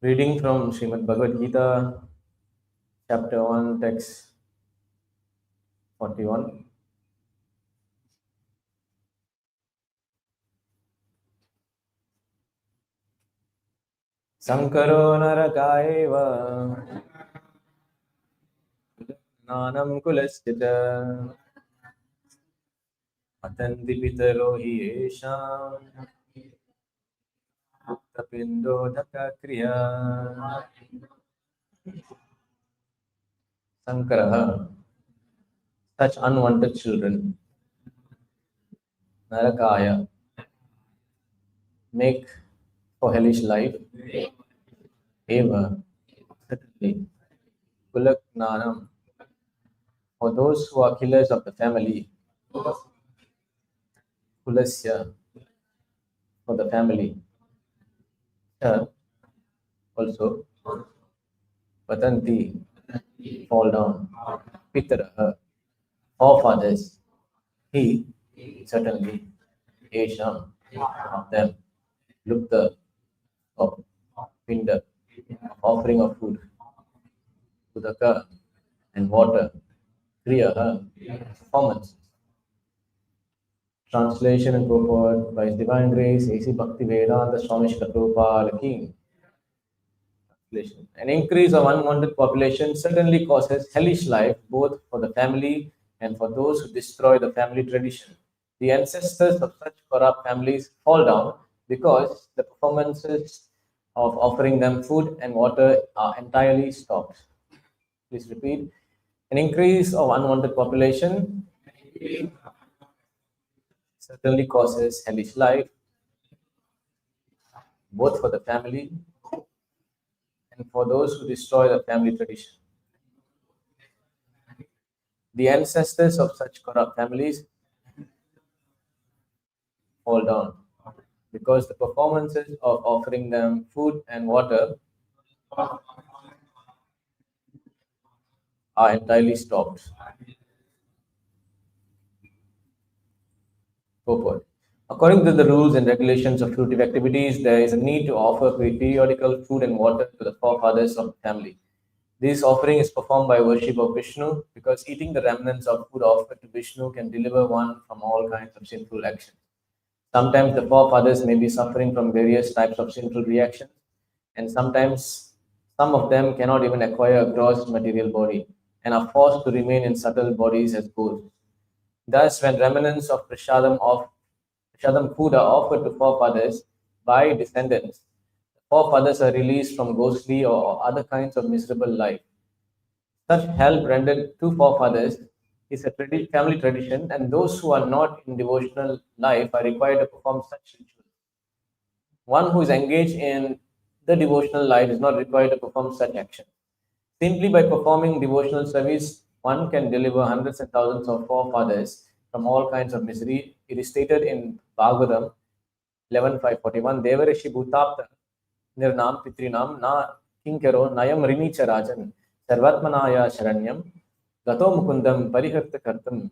Reading from Srimad Bhagavad Gita, chapter 1, text 41. Sankaro narakaeva nanam kulaschita atanti pitaro hi esham tapindo dhaka kriya. Sankaraha, such unwanted children, narakaya, make for hellish life, eva, certainly, kulaknanam, for those who are killers of the family, kulasya, for the family, also, patanti, fall down, pitara, forefathers, he, certainly, esham, of them, lukta, of pinda, offering of food, udaka, and water, kriya, performance. Translation and purport by His Divine Grace, A.C. Bhakti Vedanta Swami Srila Prabhupada King. Translation. An increase of unwanted population certainly causes hellish life both for the family and for those who destroy the family tradition. The ancestors of such corrupt families fall down because the performances of offering them food and water are entirely stopped. Please repeat. An increase of unwanted population certainly causes hellish life both for the family and for those who destroy the family tradition. The ancestors of such corrupt families fall down because the performances of offering them food and water are entirely stopped. Purport. According to the rules and regulations of fruitive activities, there is a need to offer periodical food and water to the forefathers of the family. This offering is performed by worship of Vishnu because eating the remnants of food offered to Vishnu can deliver one from all kinds of sinful actions. Sometimes the forefathers may be suffering from various types of sinful reactions, and sometimes some of them cannot even acquire a gross material body and are forced to remain in subtle bodies as ghosts. Thus, when remnants of prashadam food are offered to forefathers by descendants, the forefathers are released from ghostly or other kinds of miserable life. Such help rendered to forefathers is a family tradition, and those who are not in devotional life are required to perform such rituals. One who is engaged in the devotional life is not required to perform such action. Simply by performing devotional service, one can deliver hundreds and thousands of forefathers from all kinds of misery. It is stated in Bhagavatam 11.541, Devarishi Bhutapta Nirnam Pitrinam Na Kinkaro Nayam Rinicha Rajan Sarvatmanaya Sharanyam Gato Mukundam Pariharta Kartam.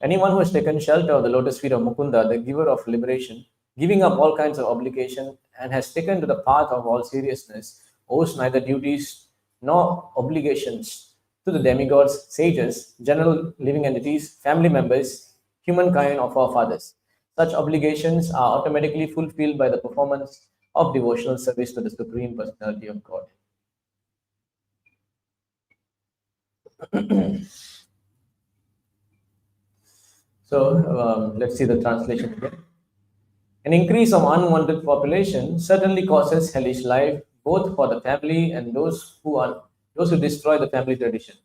Anyone who has taken shelter of the lotus feet of Mukunda, the giver of liberation, giving up all kinds of obligation, and has taken to the path of all seriousness, owes neither duties nor obligations to the demigods, sages, general living entities, family members, humankind, or forefathers. Such obligations are automatically fulfilled by the performance of devotional service to the Supreme Personality of God. So let's see the translation again. An increase of unwanted population certainly causes hellish life both for the family and those who destroy the family tradition.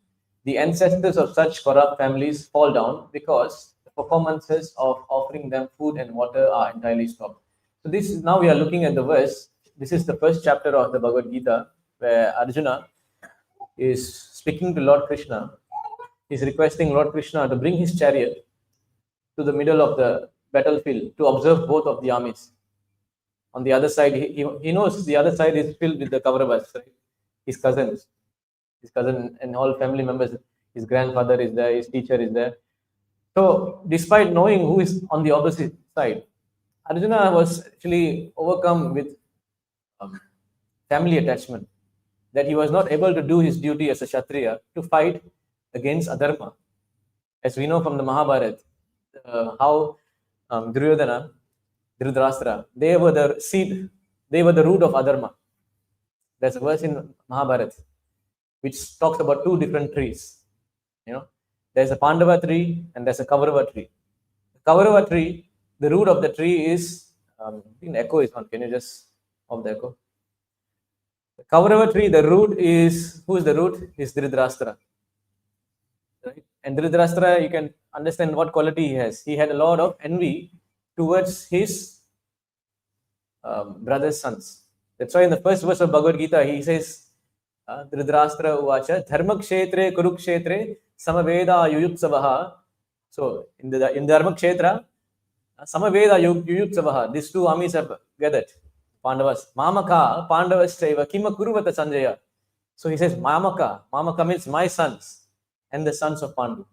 The ancestors of such corrupt families fall down because the performances of offering them food and water are entirely stopped. So this is, now we are looking at the verse. This is the first chapter of the Bhagavad Gita where Arjuna is speaking to Lord Krishna. He's requesting Lord Krishna to bring his chariot to the middle of the battlefield to observe both of the armies. On the other side, he knows the other side is filled with the Kauravas, right? His cousins, his cousin and all family members. His grandfather is there, his teacher is there. So, despite knowing who is on the opposite side, Arjuna was actually overcome with family attachment, that he was not able to do his duty as a Kshatriya to fight against adharma. As we know from the Mahabharata, how Duryodhana, Dhritarashtra, they were the seed, they were the root of adharma. There's a verse in Mahabharata which talks about two different trees. There's a Pandava tree and there's a Kaurava tree. The Kaurava tree, the root of the tree is, I think the echo is on. Can you just off the echo? The Kaurava tree, the root is, who is the root? Is Dhritarashtra. Right? And Dhritarashtra, you can understand what quality he has. He had a lot of envy towards his brother's sons. That's why in the first verse of Bhagavad Gita, he says, Dhritarashtra uvacha, dharma kshetre kurukshetre samaveda yuyutsavaha. So in the dharma kshetra, samaveda yuyutsavaha, these two armies have gathered. Pandavas. Mamaka, Pandavas Chaiva, Kima Kuruvata Sanjaya. So he says, Mamaka. Mamaka means my sons and the sons of Pandu.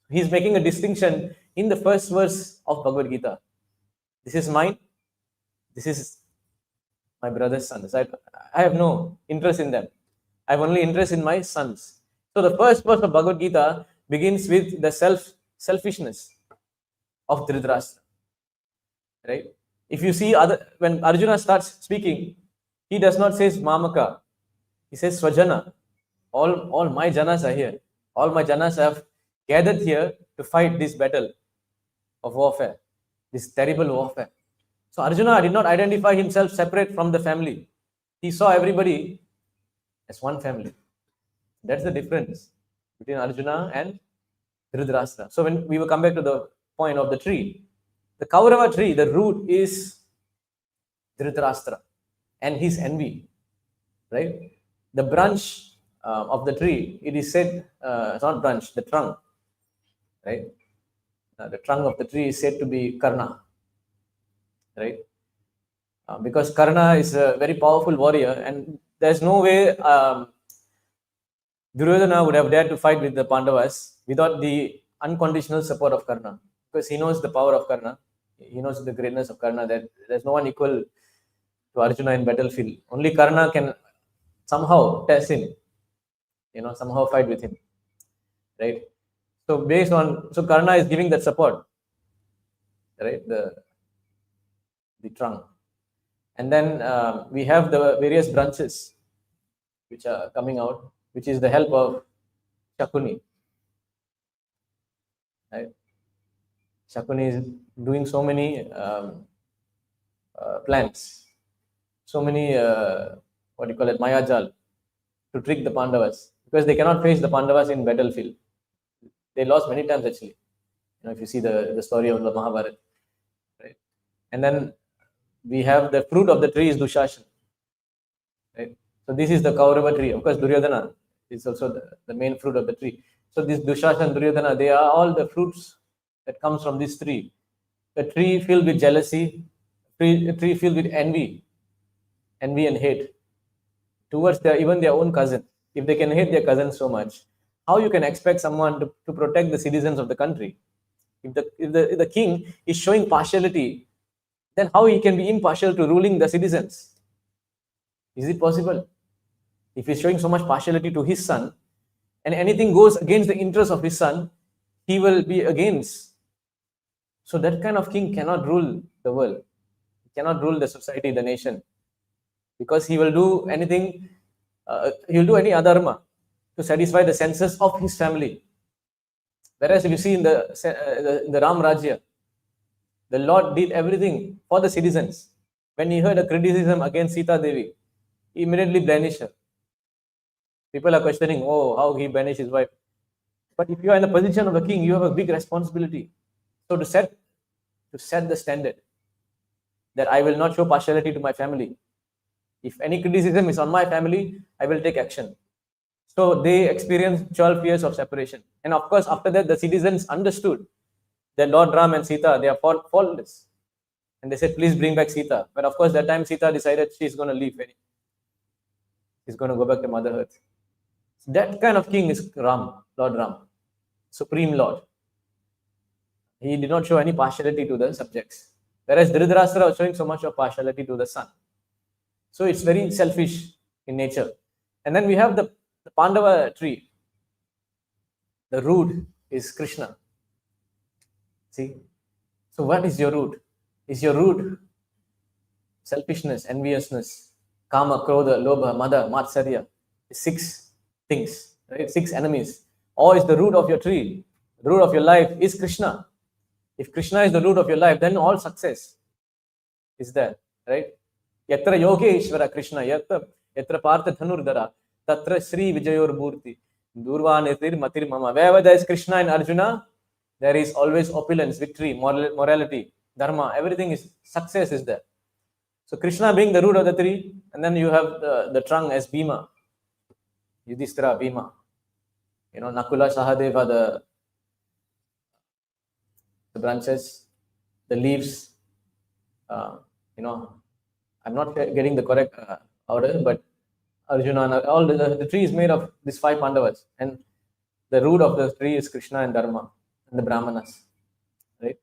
He's making a distinction in the first verse of Bhagavad Gita. This is mine. This is my brother's sons. I have no interest in them. I have only interest in my sons. So the first verse of Bhagavad Gita begins with the selfishness of Dhritarashtra. Right? If you see when Arjuna starts speaking, he does not say Mamaka. He says Swajana. All my janas are here. All my janas have gathered here to fight this battle of warfare, this terrible warfare. So Arjuna did not identify himself separate from the family. He saw everybody as one family. That's the difference between Arjuna and Dhritarashtra. So when we will come back to the point of the tree, the Kaurava tree, the root is Dhritarashtra and his envy, right? The branch of the tree, it is said, it's not branch, the trunk, right? The trunk of the tree is said to be Karna, right? Because Karna is a very powerful warrior, and there's no way Duryodhana would have dared to fight with the Pandavas without the unconditional support of Karna, because he knows the power of Karna. He knows the greatness of Karna, that there's no one equal to Arjuna in battlefield. Only Karna can somehow test him, somehow fight with him, right? So so Karna is giving that support, right? The trunk. And then we have the various branches which are coming out, which is the help of Shakuni, right? Shakuni is doing so many plans, so many, Mayajal, to trick the Pandavas, because they cannot face the Pandavas in battlefield. They lost many times actually. If you see the story of the Mahabharata, right? And then we have the fruit of the tree is Dushashan, right? So this is the Kaurava tree. Of course, Duryodhana is also the main fruit of the tree. So this Dushashan, Duryodhana, they are all the fruits that comes from this tree. A tree filled with jealousy, a tree filled with envy and hate towards even their own cousin. If they can hate their cousin so much, how you can expect someone to protect the citizens of the country? If the king is showing partiality, then how he can be impartial to ruling the citizens? Is it possible? If he's showing so much partiality to his son, and anything goes against the interest of his son, he will be against. So that kind of king cannot rule the world. He cannot rule the society, the nation, because he will do anything, he will do any adharma to satisfy the senses of his family. Whereas if you see in the Ram Rajya, the Lord did everything for the citizens. When he heard a criticism against Sita Devi, he immediately banished her. People are questioning, how he banished his wife. But if you are in the position of a king, you have a big responsibility. So to set the standard that I will not show partiality to my family. If any criticism is on my family, I will take action. So they experienced 12 years of separation. And of course, after that, the citizens understood that Lord Ram and Sita, they are faultless. And they said, please bring back Sita. But of course, that time Sita decided she's going to leave. She's going to go back to Mother Earth. So that kind of king is Ram, Lord Ram, Supreme Lord. He did not show any partiality to the subjects. Whereas Dhritarashtra was showing so much of partiality to the son. So it's very selfish in nature. And then we have the Pandava tree. The root is Krishna. See? So what is your root? Is your root selfishness, enviousness, kama, krodha, lobha, mada, matsarya? Six things, right? Six enemies. Or is the root of your tree, the root of your life is Krishna. If Krishna is the root of your life, then all success is there, right? Yatra Yogeshwara Krishna, yatra Partha Dhanurdara, tatra Sri Vijayor Murti, Durva Nitir Matir Mama. Wherever there is Krishna and Arjuna, there is always opulence, victory, morality, dharma, everything is success is there. So Krishna being the root of the tree, and then you have the trunk as Bhima, Yudhishthira, Bhima. Nakula, Sahadeva, the branches, the leaves. I'm not getting the correct order, but Arjuna, all the tree is made of these 5 Pandavas, and the root of the tree is Krishna and Dharma and the Brahmanas, right?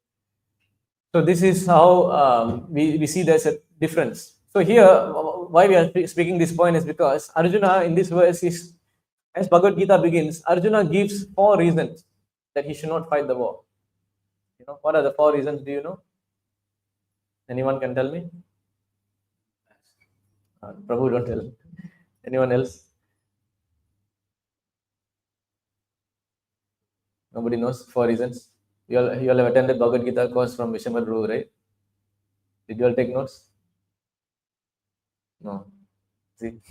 So this is how we see there's a difference. So here, why we are speaking this point is because Arjuna in this verse is, as Bhagavad Gita begins, Arjuna gives 4 reasons that he should not fight the war. What are the 4 reasons? Do you know? Anyone can tell me? Prabhu, don't tell. Anyone else? Nobody knows 4 reasons. You all have attended Bhagavad Gita course from Vishamar Prabhu, right? Did you all take notes? No. See?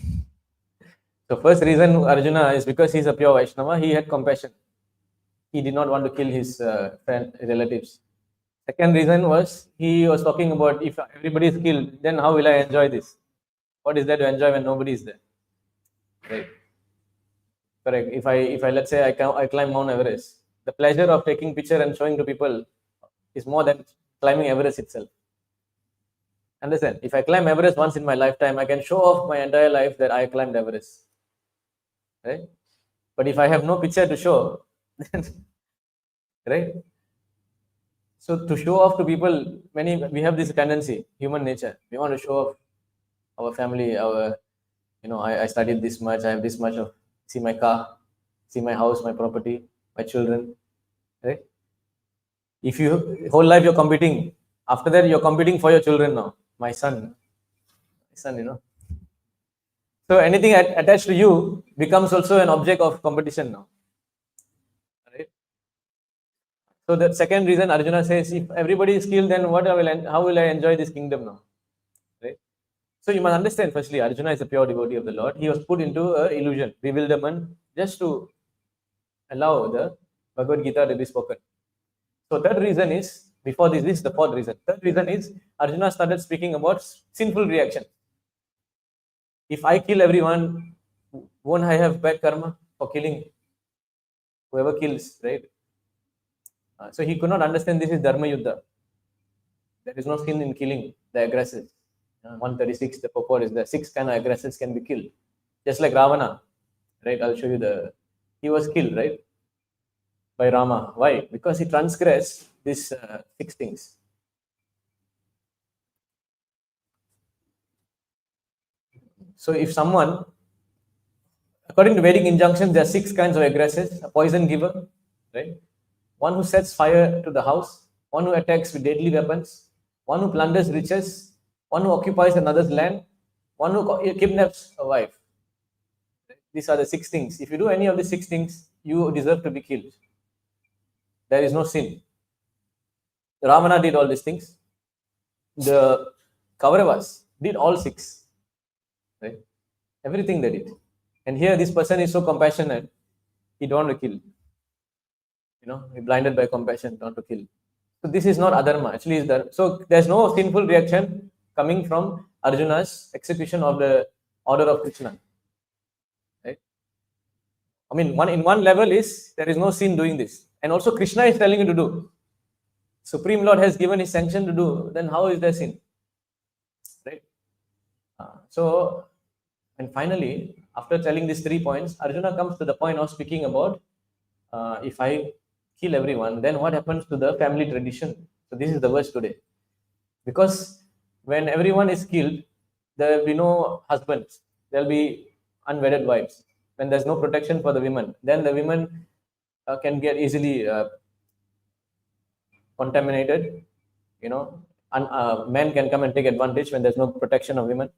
So first reason Arjuna is because he's a pure Vaishnava, he had compassion. He did not want to kill his relatives. Second reason was he was talking about if everybody is killed, then how will I enjoy this? What is there to enjoy when nobody is there? Right? Correct. If I let's say I climb Mount Everest, the pleasure of taking picture and showing to people is more than climbing Everest itself. Understand? If I climb Everest once in my lifetime, I can show off my entire life that I climbed Everest. Right? But if I have no picture to show, then, right? So to show off to people, we have this tendency, human nature. We want to show off our family, I studied this much, I have this much of, see my car, see my house, my property, my children, right? If you whole life you're competing, after that you're competing for your children now. My son, So anything attached to you becomes also an object of competition now, right? So the second reason Arjuna says, if everybody is killed, then how will I enjoy this kingdom now, right? So you must understand, firstly, Arjuna is a pure devotee of the Lord. He was put into an illusion, bewilderment, just to allow the Bhagavad Gita to be spoken. So third reason is, before this is the 4th reason. Third reason is, Arjuna started speaking about sinful reaction. If I kill everyone, won't I have bad karma for killing whoever kills, right? So he could not understand this is Dharma Yuddha. There is no sin in killing the aggressors. 136, the purport is the 6 kind of aggressors can be killed. Just like Ravana, right? I'll show you he was killed, right? By Rama. Why? Because he transgressed these 6 things. So if someone, according to Vedic injunctions, there are 6 kinds of aggressors: a poison giver, right? One who sets fire to the house, one who attacks with deadly weapons, one who plunders riches, one who occupies another's land, one who kidnaps a wife. These are the 6 things. If you do any of the 6 things, you deserve to be killed. There is no sin. Ravana did all these things. The Kauravas did all 6. Right? Everything they did. And here this person is so compassionate, he don't want to kill. He blinded by compassion, don't want to kill. So this is not adharma. Actually, is there. So there's no sinful reaction coming from Arjuna's execution of the order of Krishna. Right? I mean, in one level is there is no sin doing this. And also Krishna is telling you to do. Supreme Lord has given his sanction to do. Then how is there sin? Right? And finally, after telling these 3 points, Arjuna comes to the point of speaking about if I kill everyone, then what happens to the family tradition? So this is the verse today. Because when everyone is killed, there will be no husbands. There will be unwedded wives. When there's no protection for the women, then the women can get easily contaminated. Men can come and take advantage when there's no protection of women.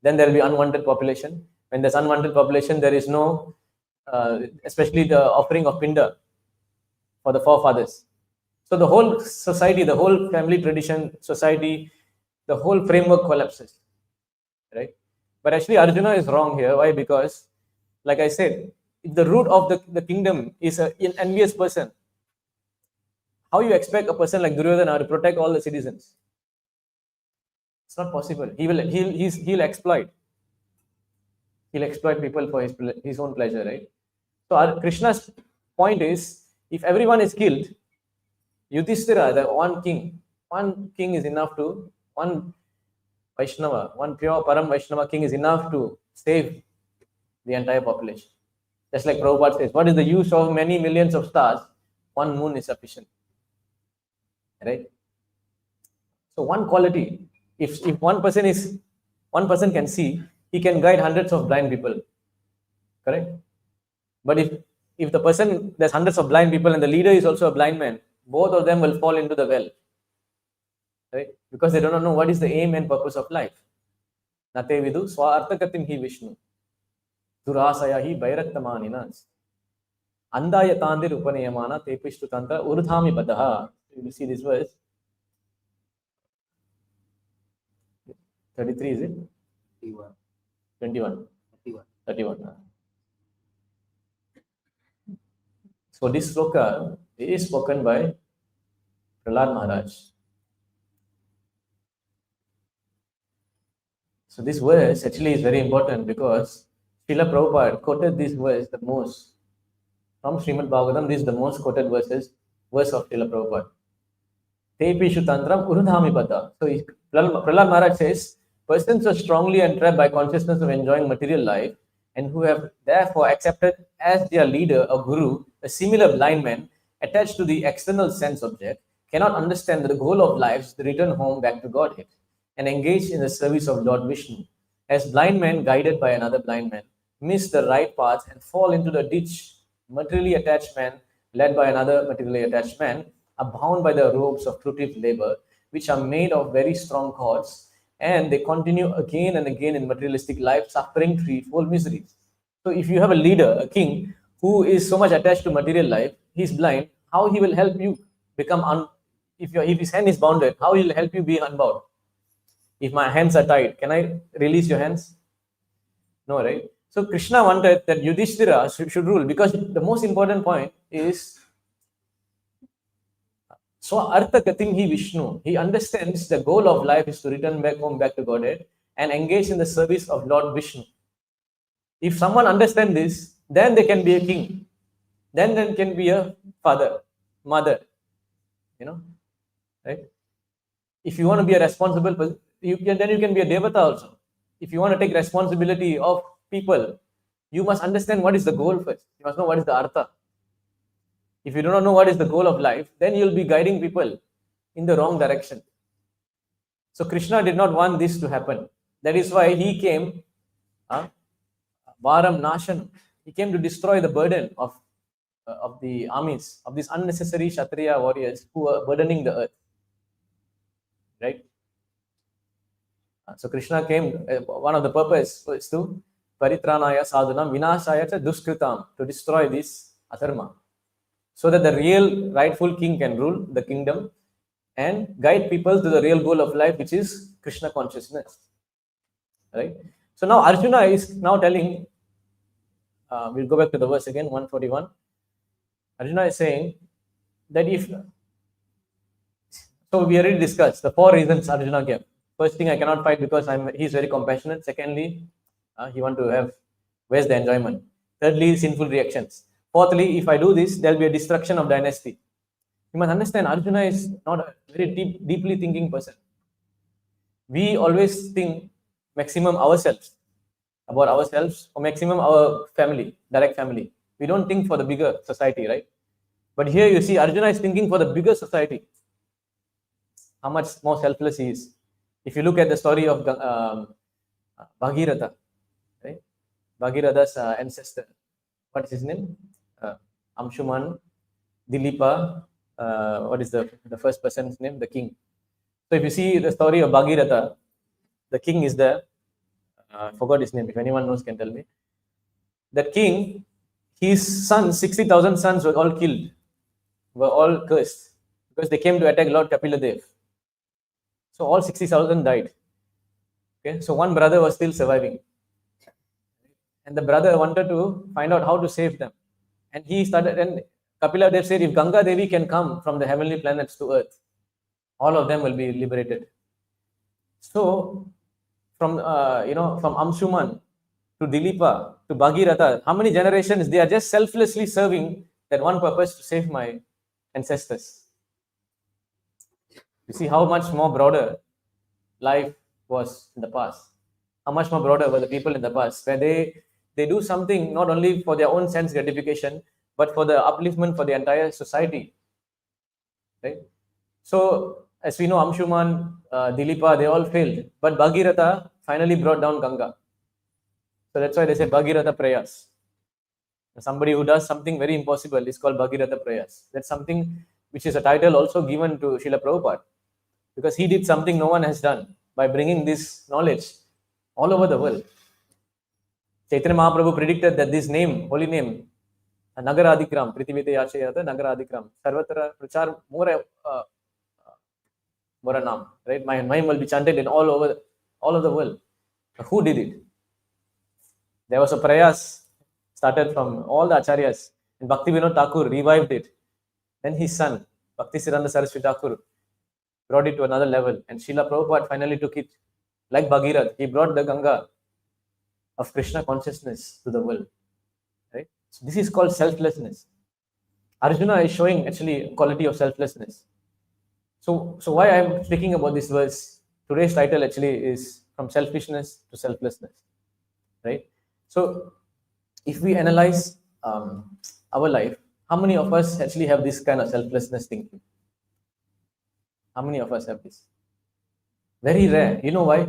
Then there will be unwanted population. When there's unwanted population, there is no, especially the offering of pinda for the forefathers. So the whole society, the whole family tradition, society, the whole framework collapses, right? But actually, Arjuna is wrong here. Why? Because, like I said, if the root of the kingdom is an envious person, how you expect a person like Duryodhana to protect all the citizens? It's not possible. He'll exploit. He'll exploit people for his own pleasure, right? So Krishna's point is, if everyone is killed, Yudhishthira, the one king is enough to, one Vaishnava, one pure Param Vaishnava king is enough to save the entire population. Just like Prabhupada says, what is the use of many millions of stars? One moon is sufficient. Right? So one quality, if one person can see, he can guide hundreds of blind people. Correct? But if the person, there's hundreds of blind people and the leader is also a blind man, both of them will fall into the well. Right? Because they do not know what is the aim and purpose of life. Nate vidu swarthakatim hi Vishnu. Durasaya hi bhairattamaninas. Andaya tandir upanayamana tepishtu tantra urdhami badaha. You see this verse? 33, is it? 21. 31. So this sloka is spoken by Prahlad Maharaj. So this verse actually is very important because Srila Prabhupada quoted this verse the most. From Srimad Bhagavatam, this is the most quoted verse of Srila Prabhupada. Tepishu tantram urudhami bata. So Prahlad Maharaj says, persons who are strongly entrapped by consciousness of enjoying material life and who have therefore accepted as their leader or guru a similar blind man attached to the external sense object cannot understand that the goal of life is the return home back to Godhead and engage in the service of Lord Vishnu. As blind men guided by another blind man miss the right path and fall into the ditch, materially attached men led by another materially attached man are bound by the ropes of fruitive labor, which are made of very strong cords, and they continue again and again in materialistic life, suffering threefold miseries. So if you have a leader, a king, who is so much attached to material life, he's blind, how he will help you become, if his hand is bounded, how he will help you be unbound? If my hands are tied, can I release your hands? No, right? So Krishna wanted that Yudhishthira should rule, because the most important point is Artha Gatim hi Vishnu. He understands the goal of life is to return back home, back to Godhead, and engage in the service of Lord Vishnu. If someone understands this, then they can be a king. Then they can be a father, mother. Right? If you want to be a responsible person, then you can be a devata also. If you want to take responsibility of people, you must understand what is the goal first. You must know what is the artha. If you do not know what is the goal of life, then you'll be guiding people in the wrong direction. So Krishna did not want this to happen. That is why he came, Varam Nashan. He came to destroy the burden of the armies, of these unnecessary Kshatriya warriors who are burdening the earth. Right? So Krishna came, one of the purpose was to Paritranaya Sadhanam Vinashaya Duskritam, to destroy this adharma, so that the real rightful king can rule the kingdom and guide people to the real goal of life, which is Krishna consciousness. Right? So now Arjuna is now telling, we'll go back to the verse again, 141. Arjuna is saying that so we already discussed the 4 reasons Arjuna gave. First thing, I cannot fight because he's very compassionate. Secondly, he want to have, where's the enjoyment? Thirdly, sinful reactions. Fourthly, if I do this, there'll be a destruction of dynasty. You must understand, Arjuna is not a very deeply thinking person. We always think maximum ourselves, about ourselves, or maximum our family, direct family. We don't think for the bigger society, right? But here you see Arjuna is thinking for the bigger society. How much more selfless he is. If you look at the story of Bhagirath, right? Bhagirath's ancestor. What is his name? Amshuman, Dilipa. What is the first person's name? The king. So if you see the story of Bhagirath, the king is there. I forgot his name. If anyone knows, can tell me. That king, his sons, 60,000 sons were all killed, were all cursed because they came to attack Lord Kapiladev. So all 60,000 died. Okay, so one brother was still surviving. And the brother wanted to find out how to save them. And he started, and Kapila Dev said, if Ganga Devi can come from the heavenly planets to earth, all of them will be liberated. So, from from Amshuman to Dilipa to Bhagirath, how many generations they are just selflessly serving that one purpose to save my ancestors. You see how much more broader life was in the past. How much more broader were the people in the past, where they do something not only for their own sense gratification, but for the upliftment for the entire society. Right? So, as we know, Amshuman, Dilipa, they all failed. But Bhagirath finally brought down Ganga. So that's why they say Bhagirath prayers. Somebody who does something very impossible is called Bhagirath prayers. That's something which is a title also given to Srila Prabhupada, because he did something no one has done by bringing this knowledge all over the world. Chaitanya Mahaprabhu predicted that this name, holy name, Nagaradikram, Prithivite Yachayata, Nagaradikram, Sarvatra Prachar Moranam, right? My name will be chanted in all over the world. Who did it? There was a prayas started from all the acharyas, and Bhakti Vinod Thakur revived it. Then his son, Bhakti Siddhanta Saraswati Thakur, brought it to another level, and Srila Prabhupada finally took it like Bhagirath. He brought the Ganga of Krishna consciousness to the world. Right? So this is called selflessness. Arjuna is showing actually a quality of selflessness. So why I am speaking about this verse, today's title actually is From Selfishness to Selflessness. Right? So if we analyze our life, how many of us actually have this kind of selflessness thinking? How many of us have this? Very rare. You know why?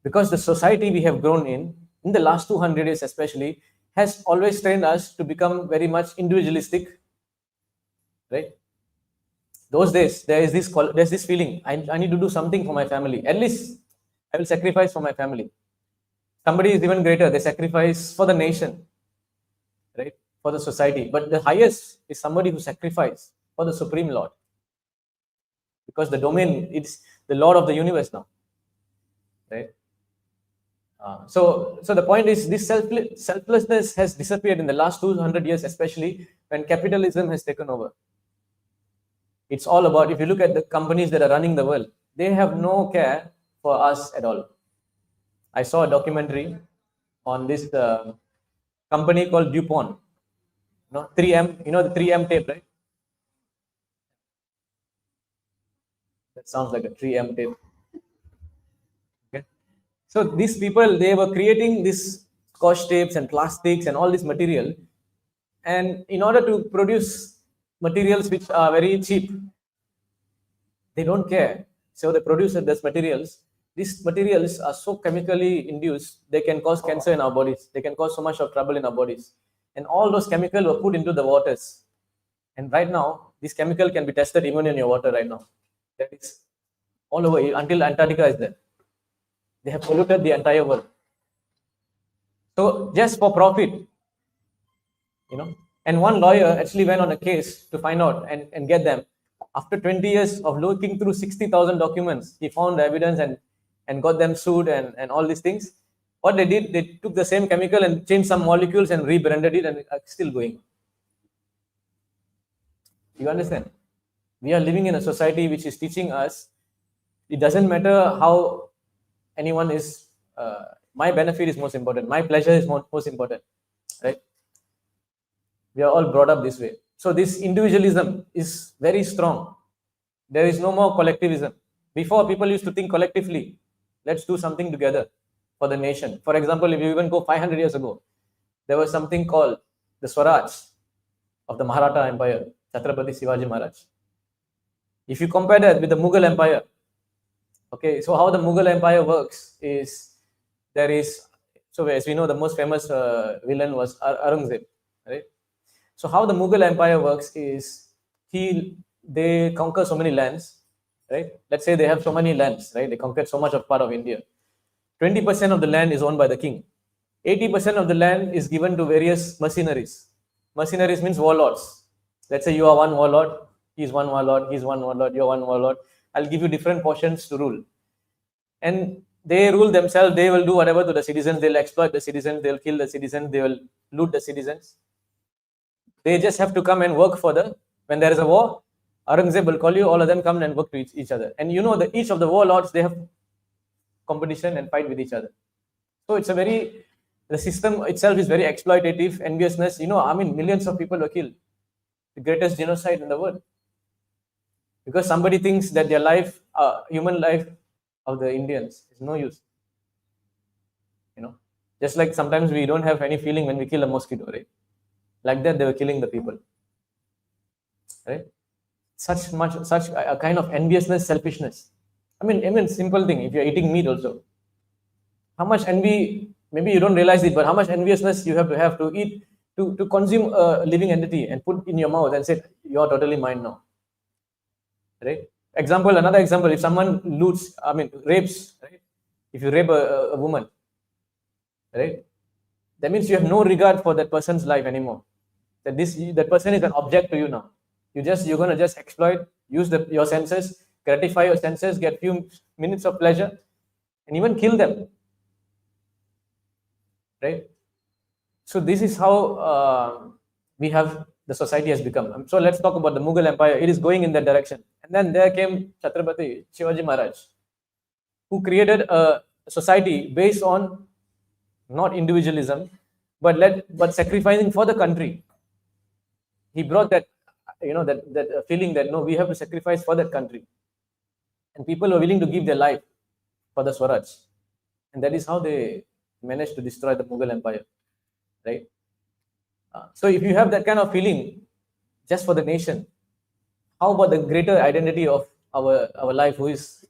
Because the society we have grown in the last 200 years especially, has always trained us to become very much individualistic, right? Those days, there's this feeling, I need to do something for my family. At least I will sacrifice for my family. Somebody is even greater, they sacrifice for the nation, right? For the society. But the highest is somebody who sacrifices for the Supreme Lord. Because the domain, it's the Lord of the universe now, right? So the point is, this selflessness has disappeared in the last 200 years, especially when capitalism has taken over. It's all about, if you look at the companies that are running the world, they have no care for us at all. I saw a documentary on this company called DuPont, 3M, the 3M tape, right? That sounds like a 3M tape. Okay. So these people, they were creating this scotch tapes and plastics and all this material. And in order to produce materials which are very cheap, they don't care. So the producer does materials. These materials are so chemically induced, they can cause cancer in our bodies. They can cause so much of trouble in our bodies. And all those chemicals were put into the waters. And right now, this chemical can be tested even in your water right now. That is all over, until Antarctica is there. They have polluted the entire world. So just for profit, and one lawyer actually went on a case to find out and get them. After 20 years of looking through 60,000 documents, he found the evidence and got them sued and all these things. What they did, they took the same chemical and changed some molecules and rebranded it, and it's still going. You understand? We are living in a society which is teaching us, it doesn't matter how anyone is, my benefit is most important, my pleasure is most important, right? We are all brought up this way. So this individualism is very strong. There is no more collectivism. Before, people used to think collectively, let's do something together for the nation. For example, if you even go 500 years ago, there was something called the Swaraj of the Maratha Empire, Chhatrapati Shivaji Maharaj. If you compare that with the Mughal Empire, okay, so how the Mughal Empire works is, There is, so as we know, the most famous villain was Aurangzeb, right? So how the Mughal Empire works is they conquer so many lands, right? Let's say they have so many lands, right? They conquered so much of part of India. 20% of the land is owned by the king. 80% of the land is given to various mercenaries. Mercenaries means warlords. Let's say you are one warlord, he's one warlord, he's one warlord, you're one warlord. I'll give you different portions to rule. And they rule themselves. They will do whatever to the citizens. They'll exploit the citizens. They'll kill the citizens. They will loot the citizens. They just have to come and work for when there is a war, Aurangzeb will call you, all of them come and work to each other. And you know that each of the warlords, they have competition and fight with each other. So it's the system itself is very exploitative, enviousness. Millions of people were killed. The greatest genocide in the world. Because somebody thinks that their life, human life of the Indians is no use. Just like sometimes we don't have any feeling when we kill a mosquito, right? Like that, they were killing the people, right? Such a kind of enviousness, selfishness. Simple thing. If you're eating meat, also, how much envy? Maybe you don't realize it, but how much enviousness you have to eat to consume a living entity and put in your mouth and say you're totally mine now, right? Another example: if someone rapes, right? If you rape a woman, right? That means you have no regard for that person's life anymore. That person is an object to you now. You're gonna just exploit, use your senses, gratify your senses, get few minutes of pleasure, and even kill them. Right? So this is how the society has become. So let's talk about the Mughal Empire. It is going in that direction. And then there came Chhatrapati Shivaji Maharaj, who created a society based on not individualism, but sacrificing for the country. He brought that feeling that no, we have to sacrifice for that country, and people were willing to give their life for the Swaraj, and that is how they managed to destroy the Mughal Empire, right? So if you have that kind of feeling just for the nation, how about the greater identity of our life, who is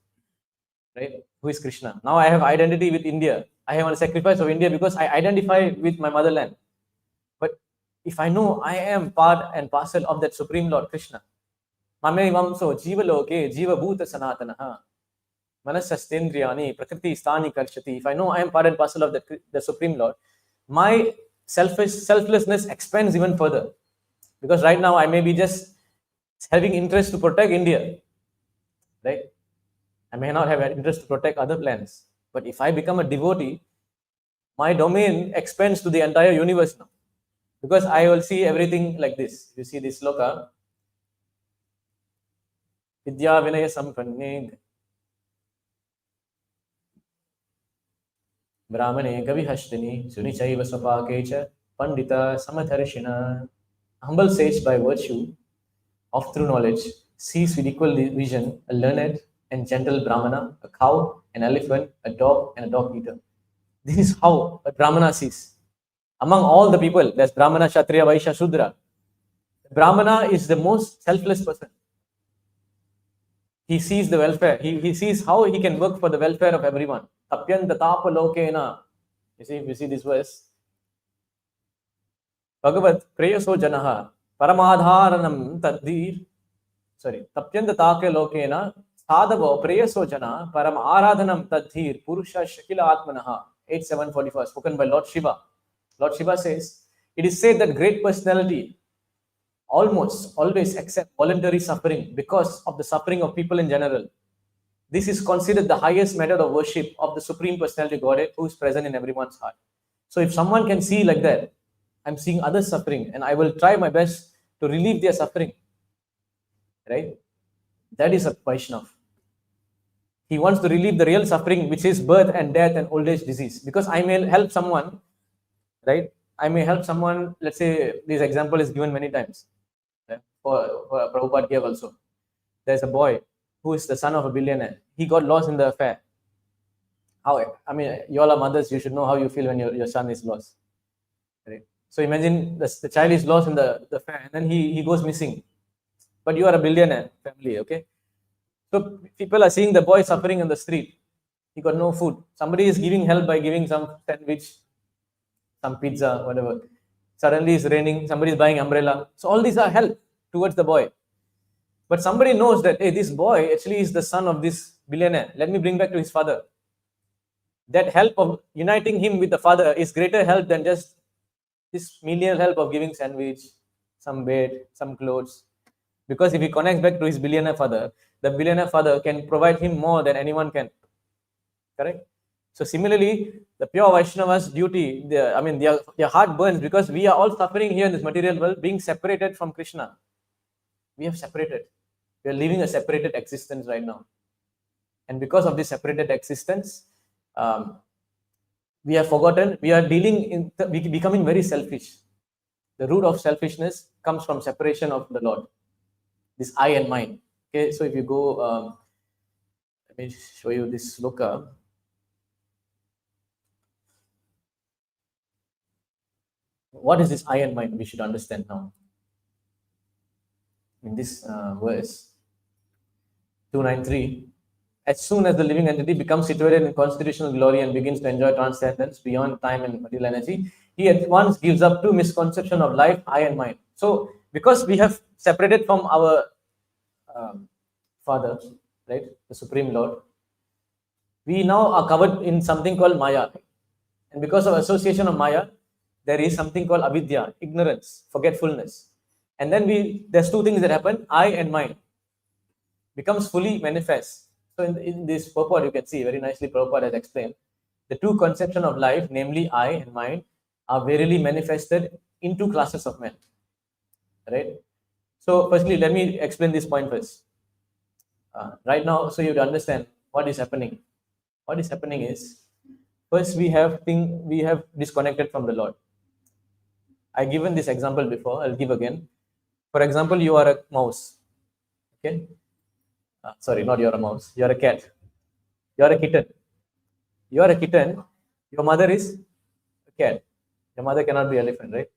Krishna? Now I have identity with India. I have a sacrifice of India because I identify with my motherland. But if I know I am part and parcel of that Supreme Lord Krishna, Mame Vamso Jiva Loke Jiva Bhuta Sanatanaha Manasastendriyani Prakriti Stani Karshati. If I know I am part and parcel of the Supreme Lord, my selflessness expands even further. Because right now I may be just having interest to protect India, right? I may not have an interest to protect other planets. But if I become a devotee, my domain expands to the entire universe now. Because I will see everything like this. You see this sloka. Vidya Vinaya Sampanne Brahmane Kavihashtini Sunichaiva Sapakecha Pandita Samadharshina. Humble sage by virtue of true knowledge sees with equal vision a learned and gentle Brahmana, a cow, an elephant, a dog, and a dog eater. This is how a Brahmana sees. Among all the people, there's Brahmana, Kshatriya, Vaishya, Shudra. Brahmana is the most selfless person. He sees the welfare. He sees how he can work for the welfare of everyone. Tapyanta tapa lokena. You see this verse. Bhagavat preyaso janaha paramadharanam tadhir. Tapyanta take lokena sadhavo preyaso jana param aradhanam tadhir purusha shakila atmanaha. 8:744, spoken by Lord Shiva. Lord Shiva says, it is said that great personality almost always accept voluntary suffering because of the suffering of people in general. This is considered the highest method of worship of the Supreme Personality Godhead who is present in everyone's heart. So if someone can see like that, I'm seeing others suffering and I will try my best to relieve their suffering. Right? That is a Vaishnav. He wants to relieve the real suffering, which is birth and death and old age disease. Because I may help someone, right? I may help someone, let's say this example is given many times. Right? For Prabhupada gave also. There's a boy who is the son of a billionaire. He got lost in the affair. You all are mothers, you should know how you feel when your son is lost. Right? So imagine the child is lost in the affair and then he goes missing. But you are a billionaire family, okay? So people are seeing the boy suffering in the street. He got no food. Somebody is giving help by giving some sandwich, some pizza, whatever. Suddenly it's raining, somebody is buying umbrella. So all these are help towards the boy. But somebody knows that, hey, this boy actually is the son of this billionaire. Let me bring back to his father. That help of uniting him with the father is greater help than just this menial help of giving sandwich, some bed, some clothes. Because if he connects back to his billionaire father, the billionaire father can provide him more than anyone can. Correct? So similarly, the pure Vaishnava's duty, their heart burns because we are all suffering here in this material world, being separated from Krishna. We have separated. We are living a separated existence right now. And because of this separated existence, we have forgotten, we are becoming very selfish. The root of selfishness comes from separation of the Lord. This I and mine. Okay, so if you go, let me show you this sloka. What is this I and mine? We should understand now. In this verse, 293, as soon as the living entity becomes situated in constitutional glory and begins to enjoy transcendence beyond time and material energy, he at once gives up to misconception of life, I and mine. So, because we have separated from our Father, right, the Supreme Lord, we now are covered in something called Maya. And because of association of Maya, there is something called avidya, ignorance, forgetfulness. And then there's two things that happen, I and mine becomes fully manifest. So in this purport, you can see very nicely Prabhupada has explained, the two conception of life, namely I and mine, are verily manifested in two classes of men. Right? So firstly, let me explain this point first. Right now, so you have to understand what is happening. What is happening is, first we have disconnected from the Lord. I given this example before, I'll give again. For example, you are a mouse. Okay? Sorry, not you're a mouse. You're a cat. You're a kitten. You're a kitten. Your mother is a cat. Your mother cannot be elephant, right?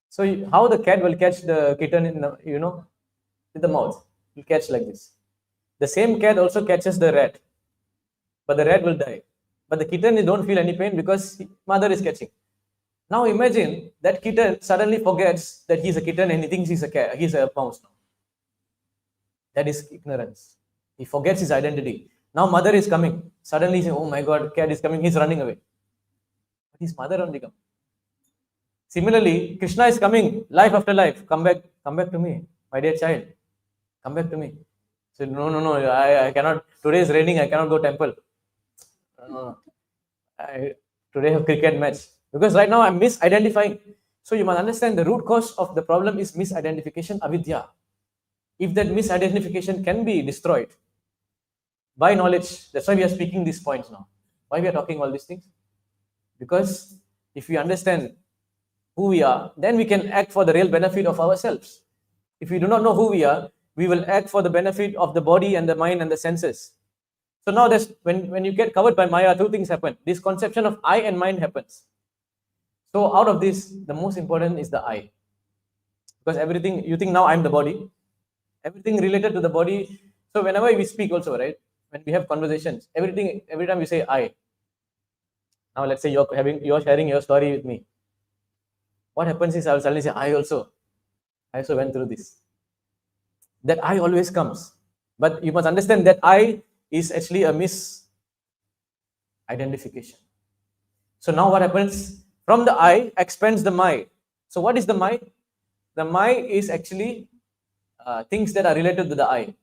So how the cat will catch the kitten in the, with the mouth? Will catch like this. The same cat also catches the rat, but the rat will die. But the kitten don't feel any pain because mother is catching. Now imagine that kitten suddenly forgets that he's a kitten and he thinks he's a cat, he's a mouse now. That is ignorance. He forgets his identity. Now mother is coming. Suddenly he's saying, oh my God, cat is coming, he's running away. But his mother only comes. Similarly, Krishna is coming, life after life. Come back to me, my dear child. Come back to me. So no, I cannot. Today is raining, I cannot go temple. Today have cricket match. Because right now I'm misidentifying. So you must understand the root cause of the problem is misidentification, avidya. If that misidentification can be destroyed by knowledge, that's why we are speaking these points now. Why we are talking all these things? Because if we understand who we are, then we can act for the real benefit of ourselves. If we do not know who we are, we will act for the benefit of the body and the mind and the senses. So now that's when you get covered by Maya, two things happen. This conception of I and mind happens. So out of this, the most important is the I. Because everything, you think now I'm the body, everything related to the body. So whenever we speak also, right, when we have conversations, every time we say I. Now let's say you're sharing your story with me. What happens is I will suddenly say, I also went through this. That I always comes. But you must understand that I is actually a misidentification. So now what happens? From the I expands the my. So what is the my? The my is actually things that are related to the I. You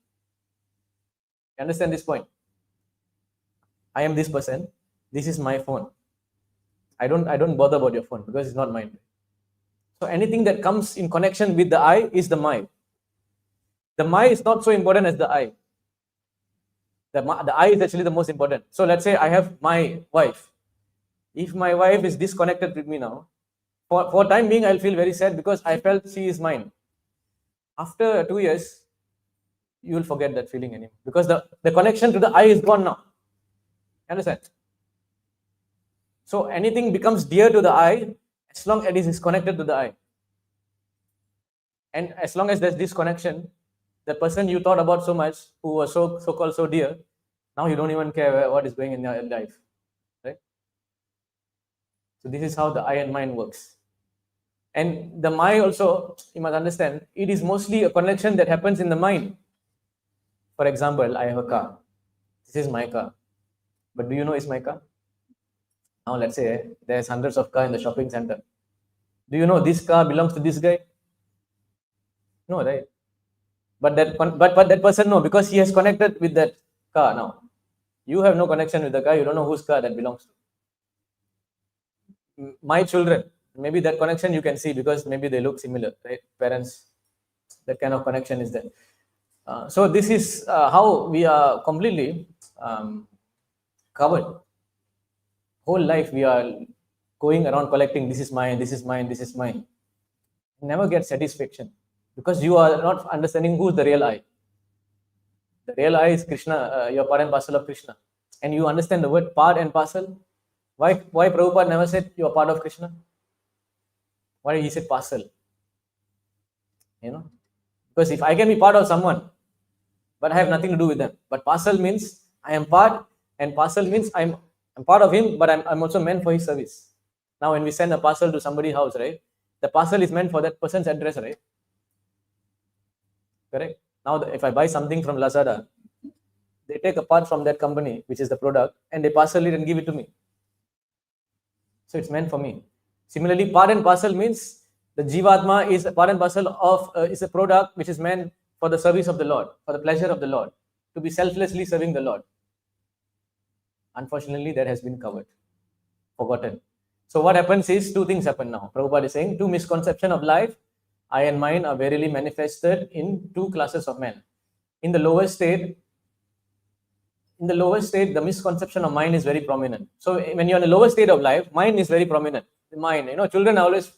understand this point? I am this person. This is my phone. I don't bother about your phone because it's not mine. So anything that comes in connection with the I is the my. The my is not so important as the I. The I is actually the most important. So let's say I have my wife. If my wife is disconnected with me now, for time being, I'll feel very sad because I felt she is mine. After 2 years, you will forget that feeling anymore because the connection to the I is gone now. Understand? So anything becomes dear to the I as long as it is connected to the I. And as long as there's this connection, the person you thought about so much, who was so-called so dear, Now you don't even care what is going in your life, right? So this is how the I and mind works. And the mind also, you must understand, it is mostly a connection that happens in the mind. For example, I have a car. This is my car. But do you know it's my car? Now let's say there's hundreds of cars in the shopping center. Do you know this car belongs to this guy? No, right? But that person no, because he has connected with that car now. You have no connection with the car, you don't know whose car that belongs to. My children, maybe that connection you can see because maybe they look similar, right? Parents, that kind of connection is there. So this is how we are completely covered. Whole life we are going around collecting, this is mine, this is mine, this is mine. Never get satisfaction because you are not understanding who's the real I. The real I is Krishna, you're part and parcel of Krishna. And you understand the word part and parcel. Why Prabhupada never said you are part of Krishna? Why he said parcel? You know, because if I can be part of someone, but I have nothing to do with them. But parcel means I am part, and parcel means I'm part of him, but I'm also meant for his service. Now, when we send a parcel to somebody's house, right? The parcel is meant for that person's address, right? Correct. Now, if I buy something from Lazada, they take a part from that company, which is the product, and they parcel it and give it to me. So it's meant for me. Similarly, part and parcel means the Jivatma is a part and parcel of is a product which is meant for the service of the Lord, for the pleasure of the Lord, to be selflessly serving the Lord. Unfortunately, that has been covered, forgotten. So what happens is two things happen now. Prabhupada is saying two misconceptions of life, I and mind, are verily manifested in two classes of men. In the lower state, the misconception of mind is very prominent. So when you're in the lower state of life, mind is very prominent. The mind, children always,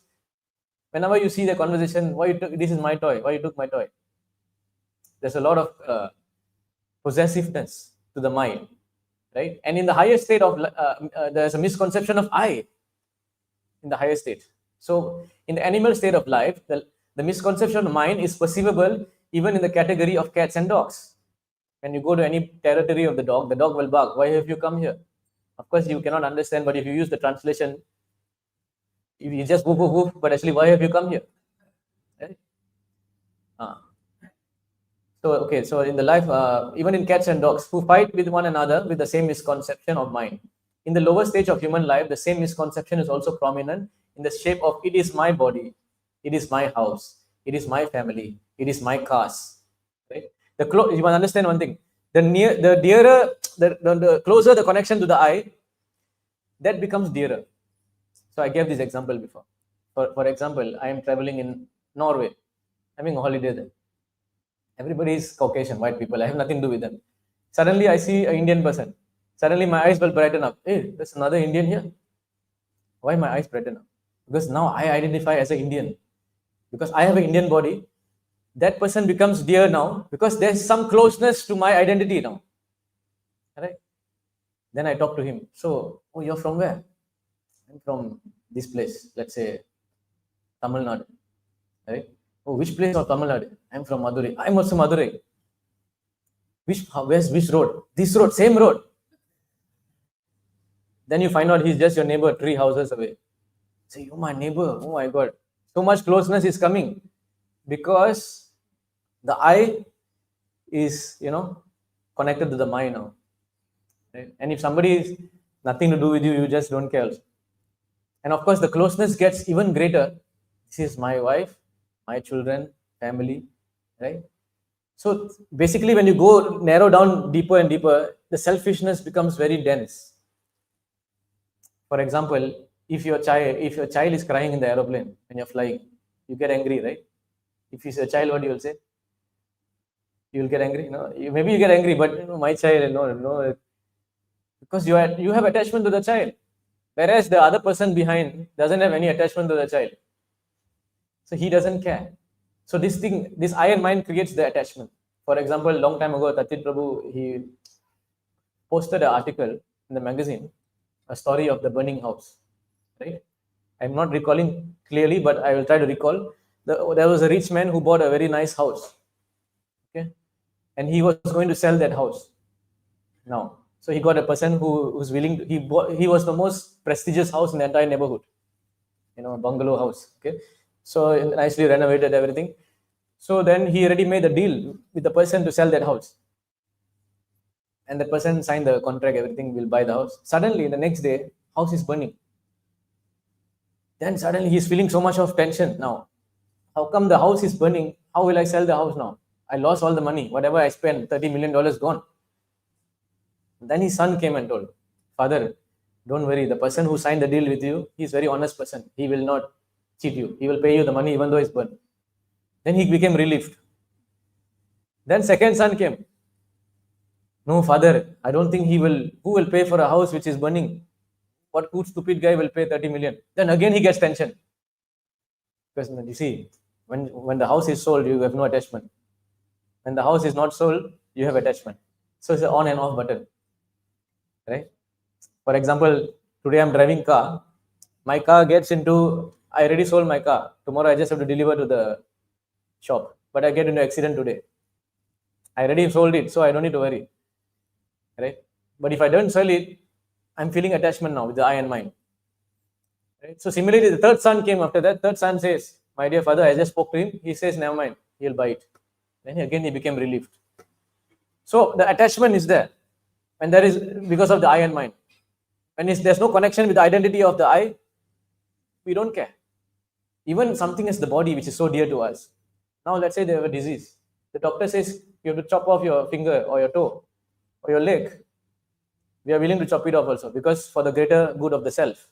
whenever you see the conversation, why you took this is my toy, why you took my toy. There's a lot of possessiveness to the mind, right? And in the higher state of, there's a misconception of I in the higher state. So in the animal state of life, the misconception of mind is perceivable even in the category of cats and dogs. When you go to any territory of the dog will bark. Why have you come here? Of course, you cannot understand, but if you use the translation, you just woof, woof, woof, but actually, why have you come here? Right? So in the life, even in cats and dogs who fight with one another with the same misconception of mind. In the lower stage of human life, the same misconception is also prominent in the shape of it is my body, it is my house, it is my family, it is my cars. Right? You must understand one thing. The closer the connection to the I, that becomes dearer. So I gave this example before. For example, I am traveling in Norway, having a holiday there. Everybody is Caucasian, white people. I have nothing to do with them. Suddenly, I see an Indian person. Suddenly, my eyes will brighten up. Hey, there's another Indian here. Why my eyes brighten up? Because now I identify as an Indian. Because I have an Indian body, that person becomes dear now because there's some closeness to my identity now. Right? Then I talk to him. So, oh, you're from where? I'm from this place. Let's say Tamil Nadu. Right? Oh, which place of Tamil Nadu? I'm from Madurai. I'm also Madurai. Which road? This road, same road. Then you find out he's just your neighbor 3 houses away. Say, you're my neighbor. Oh my God. So much closeness is coming because the I is, connected to the mind now. Right? And if somebody is nothing to do with you, you just don't care. And of course, the closeness gets even greater. This is my wife, my children, family, right? So basically, when you go narrow down deeper and deeper, the selfishness becomes very dense. For example, if your child is crying in the aeroplane when you're flying, you get angry, right? If it's a child, what you will say? You will get angry. Maybe you get angry, but my child, no, because you have attachment to the child, whereas the other person behind doesn't have any attachment to the child, so he doesn't care. So this I and mind creates the attachment. For example, long time ago, Tatit Prabhu, he posted an article in the magazine, a story of the burning house. Right? I'm not recalling clearly, but I will try to recall. There was a rich man who bought a very nice house. Okay, and he was going to sell that house. now. So he got a person who was willing to, he was the most prestigious house in the entire neighborhood, a bungalow house. Okay, so nicely renovated everything. So then he already made a deal with the person to sell that house, and the person signed the contract. Everything will buy the house. Suddenly, the next day, house is burning. Then suddenly he's feeling so much of tension now. How come the house is burning? How will I sell the house now? I lost all the money. Whatever I spent, $30 million gone. Then his son came and told, Father, don't worry. The person who signed the deal with you, he's a very honest person. He will not cheat you. He will pay you the money even though it's burned. Then he became relieved. Then second son came. No, father, I don't think he will. Who will pay for a house which is burning? What stupid guy will pay 30 million? Then again he gets tension. Because you see, when the house is sold, you have no attachment. When the house is not sold, you have attachment. So it's an on and off button. Right? For example, today I'm driving car. My car gets into, I already sold my car. Tomorrow I just have to deliver to the shop. But I get into accident today. I already sold it, so I don't need to worry. Right? But if I don't sell it, I'm feeling attachment now with the I and mind. Right? So similarly, the third son came after that. Third son says, my dear father, I just spoke to him. He says, never mind, he'll buy it. Then again he became relieved. So the attachment is there. And that is because of the I and mind. When there's no connection with the identity of the I, we don't care. Even something as the body, which is so dear to us. Now let's say they have a disease. The doctor says you have to chop off your finger or your toe or your leg. We are willing to chop it off also because for the greater good of the self.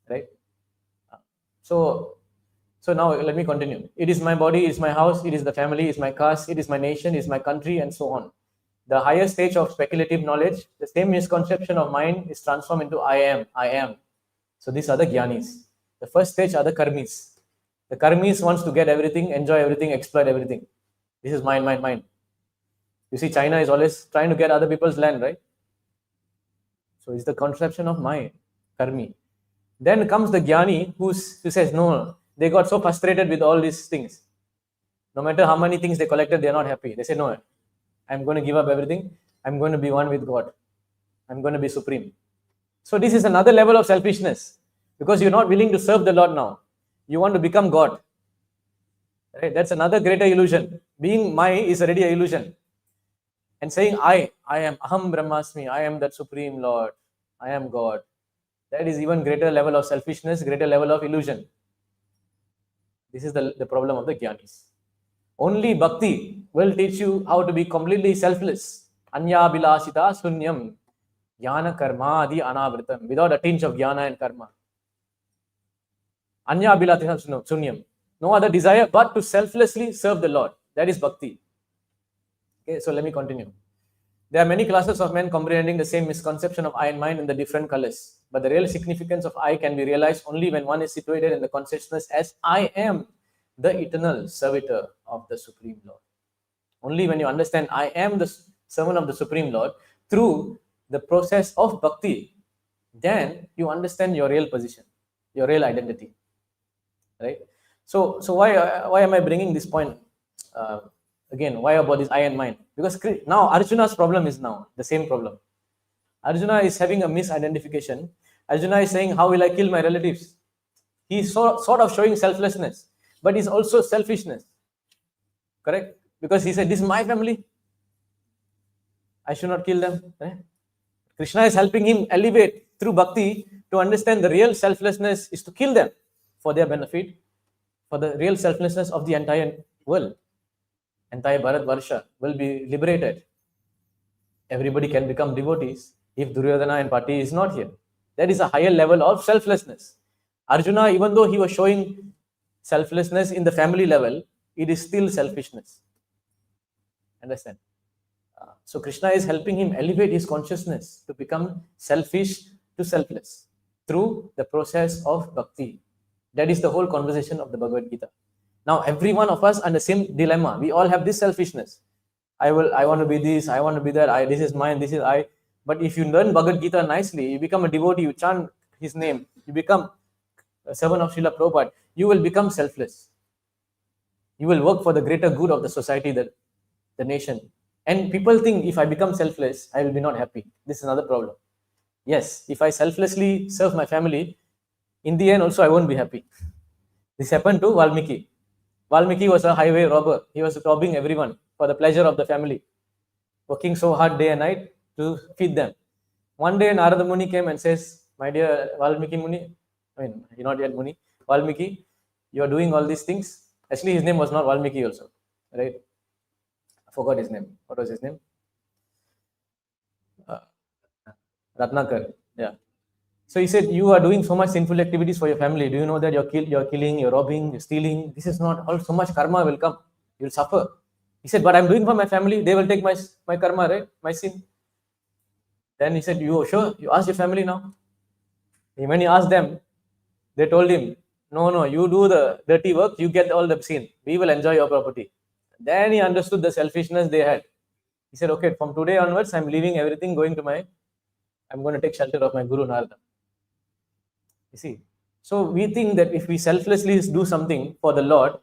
Right? So now let me continue. It is my body, it is my house, it is the family, it is my caste, it is my nation, it is my country, and so on. The higher stage of speculative knowledge, the same misconception of mind is transformed into I am, I am. So these are the jnanis. The first stage are the karmis. The karmis wants to get everything, enjoy everything, exploit everything. This is mine, mine, mine. You see, China is always trying to get other people's land, right? So it's the conception of my karmi. Then comes the jnani who says, no, they got so frustrated with all these things. No matter how many things they collected, they're not happy. They say, no, I'm going to give up everything. I'm going to be one with God. I'm going to be supreme. So this is another level of selfishness because you're not willing to serve the Lord now. You want to become God. Right? That's another greater illusion. Being my is already an illusion. And saying I am Aham Brahmasmi, I am that supreme Lord, I am God. That is even greater level of selfishness, greater level of illusion. This is the problem of the jnanis. Only bhakti will teach you how to be completely selfless. Anya bilasita sunyam, jnana karma adi anavritam, without a tinge of jnana and karma. Anya bilasita sunyam, no other desire but to selflessly serve the Lord. That is bhakti. Okay, so let me continue. There are many classes of men comprehending the same misconception of I and mind in the different colors. But the real significance of I can be realized only when one is situated in the consciousness as I am the eternal servitor of the Supreme Lord. Only when you understand I am the servant of the Supreme Lord through the process of bhakti, then you understand your real position, your real identity. Right? So why am I bringing this point? Again, why about this I and mind? Because now Arjuna's problem is now the same problem. Arjuna is having a misidentification. Arjuna is saying, how will I kill my relatives? He's sort of showing selflessness, but he's also selfishness. Correct? Because he said, this is my family. I should not kill them. Right? Krishna is helping him elevate through bhakti to understand the real selflessness is to kill them for their benefit, for the real selflessness of the entire world. Entire Bharatvarsha will be liberated. Everybody can become devotees if Duryodhana and Pati is not here. That is a higher level of selflessness. Arjuna, even though he was showing selflessness in the family level, it is still selfishness. Understand? So Krishna is helping him elevate his consciousness to become selfish to selfless through the process of bhakti. That is the whole conversation of the Bhagavad Gita. Now, every one of us are the same dilemma. We all have this selfishness. I want to be this, I want to be that, this is mine, this is I. But if you learn Bhagavad Gita nicely, you become a devotee, you chant his name, you become a servant of Srila Prabhupada, you will become selfless. You will work for the greater good of the society, the nation. And people think if I become selfless, I will be not happy. This is another problem. Yes, if I selflessly serve my family, in the end also I won't be happy. This happened to Valmiki. Valmiki was a highway robber. He was robbing everyone for the pleasure of the family, working so hard day and night to feed them. One day Narada Muni came and says, my dear Valmiki Muni, I mean, you're not yet Muni, Valmiki, you're doing all these things. Actually, his name was not Valmiki also, right? I forgot his name. What was his name? Ratnakar. Yeah. So he said, you are doing so much sinful activities for your family. Do you know that you're killing, you're robbing, you're stealing? This is not all. So much karma will come. You'll suffer. He said, but I'm doing for my family. They will take my karma, right? My sin. Then he said, you sure? You ask your family now. When he asked them, they told him, no, you do the dirty work, you get all the sin. We will enjoy your property. Then he understood the selfishness they had. He said, okay, from today onwards, I'm leaving everything, I'm going to take shelter of my Guru Narada. You see, so we think that if we selflessly do something for the Lord,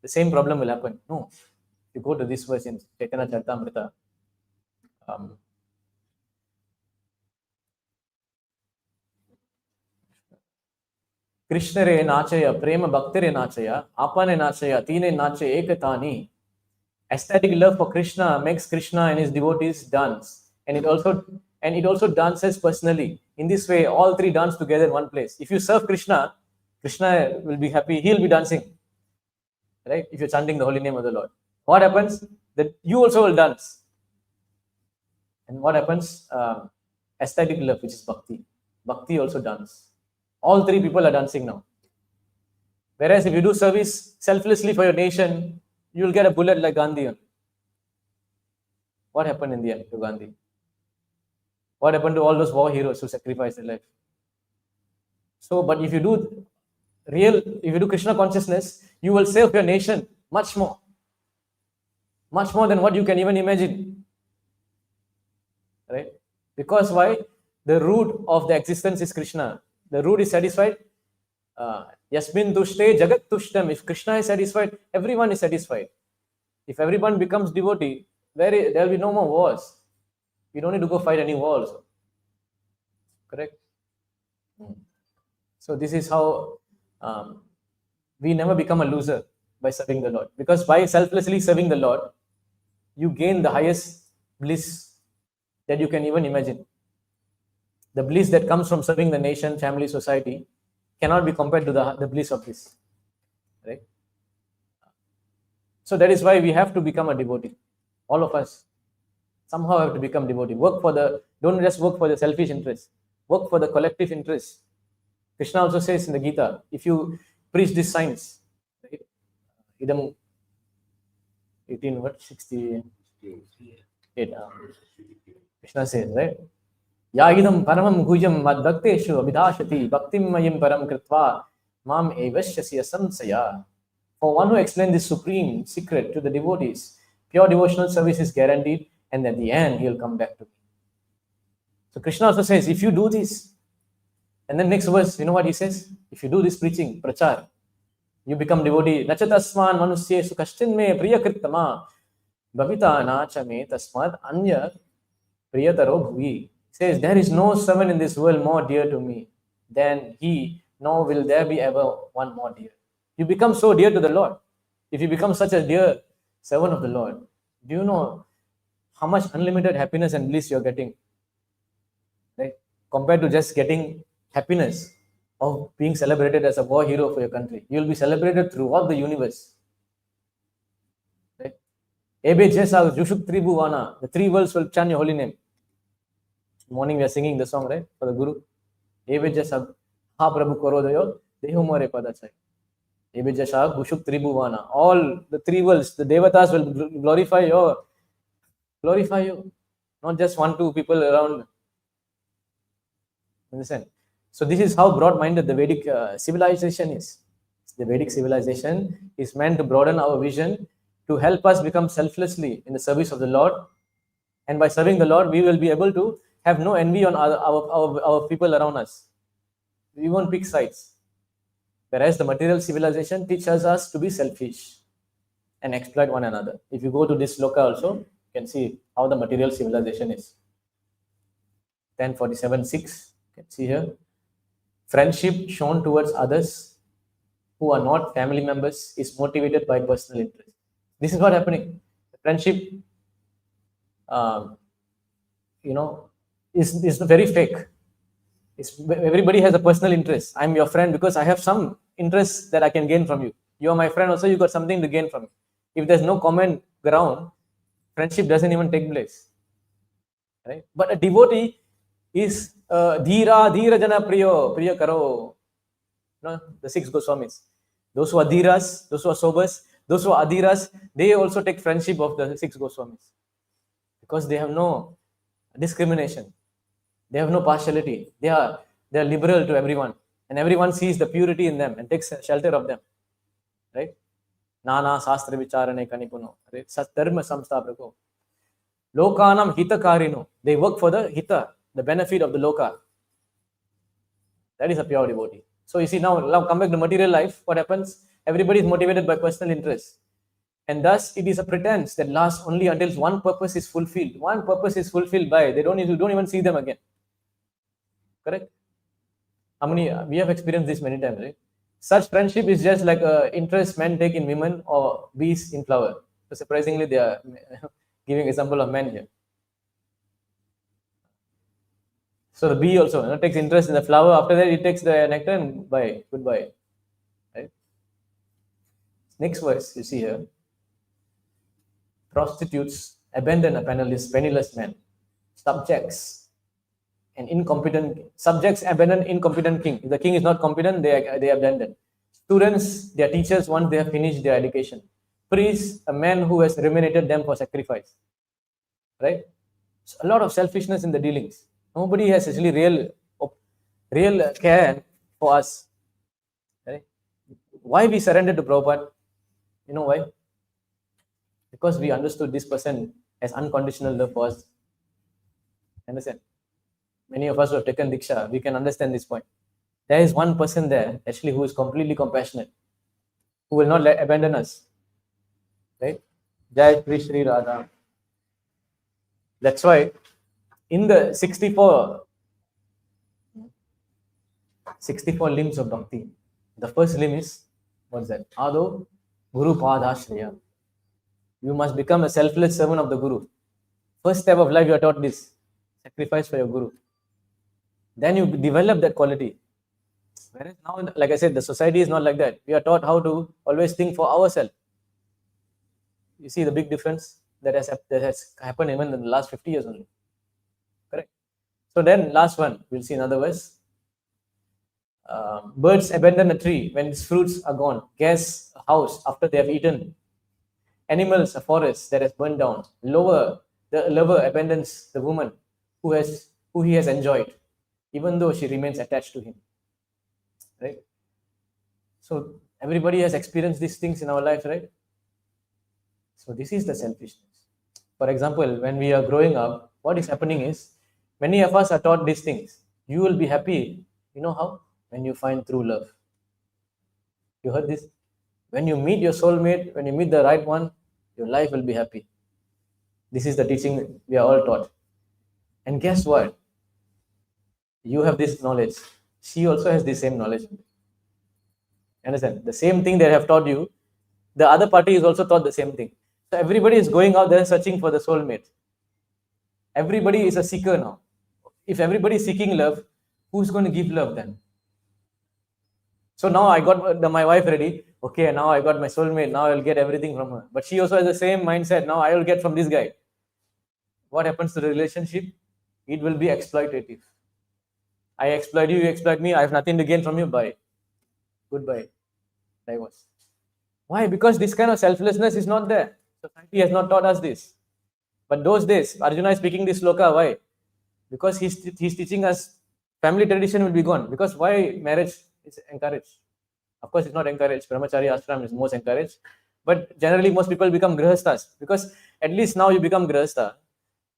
the same problem will happen. No. If you go to this verse in Chaitanya Charitamrita, Krishnare nachaya, prema bhaktare nachaya, apane nachaya, tine nache ekatani. Aesthetic love for Krishna makes Krishna and his devotees dance, and it also dances personally. In this way, all three dance together in one place. If you serve Krishna, Krishna will be happy. He'll be dancing, right? If you're chanting the holy name of the Lord, what happens? That you also will dance. And what happens? Aesthetic love, which is bhakti. Bhakti also dance. All three people are dancing now. Whereas if you do service selflessly for your nation, you will get a bullet like Gandhi. What happened in the end to Gandhi? What happened to all those war heroes who sacrificed their life? So, but if you do Krishna consciousness, you will save your nation much more than what you can even imagine, right? Because why? The root of the existence is Krishna. The root is satisfied. Yasmin tushte jagat tushtam. If Krishna is satisfied, everyone is satisfied. If everyone becomes devotee, there will be no more wars. You don't need to go fight any wars. Correct? So this is how we never become a loser by serving the Lord. Because by selflessly serving the Lord, you gain the highest bliss that you can even imagine. The bliss that comes from serving the nation, family, society cannot be compared to the bliss of this. Right? So that is why we have to become a devotee. All of us somehow have to become devotee. Don't just work for the selfish interest. Work for the collective interest. Krishna also says in the Gita, if you preach this science, right? Idam 68. Krishna says, right? Yagidam paramam gujam mad bhakteshu abhidashati bhaktim mayim param kritva mam evashyasya samsaya. For one who explains this supreme secret to the devotees, pure devotional service is guaranteed, and at the end, he'll come back to me. So Krishna also says, if you do this, and then next verse, you know what he says? If you do this preaching, prachar, you become devotee. Nachatasman manusye sukashtin me priyakrittama bhavita nacha me tasmad anya priyataro bhuvi. Says, there is no servant in this world more dear to me than he, nor will there be ever one more dear. You become so dear to the Lord. If you become such a dear servant of the Lord, do you know how much unlimited happiness and bliss you're getting? Right? Compared to just getting happiness of being celebrated as a war hero for your country. You'll be celebrated throughout the universe. Right? Ebe Jesa Jushuk Tribhuvana, the three worlds will chant your holy name. Morning we are singing the song, right? For the Guru. Ebe Jesa Ha Prabhu Korodayo, Dehumare Padachai. Ebe Jesa Jushuk Tribhuvana. All the three worlds, the Devatas will glorify you. Not just 1-2 people around. Understand? So this is how broad-minded the Vedic civilization is. The Vedic civilization is meant to broaden our vision, to help us become selflessly in the service of the Lord. And by serving the Lord, we will be able to have no envy on our people around us. We won't pick sides. Whereas the material civilization teaches us to be selfish and exploit one another. If you go to this sloka also, You can see how the material civilization is. 1047:6. You can see here. Friendship shown towards others who are not family members is motivated by personal interest. This is what happening. Friendship, um, you know, is very fake. Everybody has a personal interest. I'm your friend because I have some interest that I can gain from you. You're my friend also, you got something to gain from me. If there's no common ground, friendship doesn't even take place. Right? But a devotee is dhira jana priya karo. No, the six Goswamis. Those who are dhiras, those who are sobers, those who are adhiras, they also take friendship of the six Goswamis because they have no discrimination. They have no partiality. They are liberal to everyone, and everyone sees the purity in them and takes shelter of them. Right? Nana Sastra Vicharane Kanipuno. Right? Dharma Samstaprako. Lokanam Hitakarino. They work for the Hita, the benefit of the Loka. That is a pure devotee. So you see now come back to material life. What happens? Everybody is motivated by personal interest. And thus it is a pretense that lasts only until one purpose is fulfilled. One purpose is fulfilled by you don't even see them again. Correct? How many we have experienced this many times, right? Such friendship is just like interest men take in women or bees in flower. So surprisingly, they are giving example of men here. So the bee also takes interest in the flower. After that, it takes the nectar and bye, goodbye. Right? Next verse you see here. Prostitutes abandon a penniless man. Subjects abandon incompetent king. If the king is not competent, they abandon. Students, their teachers once they have finished their education. Priests, a man who has remunerated them for sacrifice. Right? So a lot of selfishness in the dealings. Nobody has actually real care for us. Right? Why we surrendered to Prabhupada? You know why? Because we understood this person as unconditional love for us. Understand? Many of us who have taken Diksha, we can understand this point. There is one person there actually who is completely compassionate, who will not abandon us. Right? Jai Shri Radha. That's why in the 64 limbs of bhakti, the first limb is, what's that? Ado Guru Padashraya. You must become a selfless servant of the Guru. First step of life, you are taught this. Sacrifice for your Guru. Then you develop that quality. Whereas now, like I said, the society is not like that. We are taught how to always think for ourselves. You see the big difference that has happened even in the last 50 years only. Correct? So then, last one, we'll see another verse. Birds abandon a tree when its fruits are gone. Gas a house after they have eaten. Animals a forest that has burned down. The lover abandons the woman who he has enjoyed, even though she remains attached to him. Right? So everybody has experienced these things in our life, right? So this is the selfishness. For example, when we are growing up, what is happening is many of us are taught these things. You will be happy. You know how? When you find true love. You heard this? When you meet your soulmate, when you meet the right one, your life will be happy. This is the teaching we are all taught. And guess what? You have this knowledge. She also has the same knowledge. Understand? The same thing they have taught you, the other party is also taught the same thing. So everybody is going out there searching for the soulmate. Everybody is a seeker now. If everybody is seeking love, who's going to give love then? So now I got my wife ready. Okay, now I got my soulmate. Now I'll get everything from her. But she also has the same mindset. Now I will get from this guy. What happens to the relationship? It will be exploitative. I exploit you, you exploit me. I have nothing to gain from you. Bye. Goodbye. Divorce. Why? Because this kind of selflessness is not there. Society has not taught us this. But those days, Arjuna is speaking this sloka. Why? Because he's teaching us family tradition will be gone. Because why marriage is encouraged? Of course, it's not encouraged. Brahmachari ashram is most encouraged. But generally, most people become grihasthas. Because at least now you become grihastha.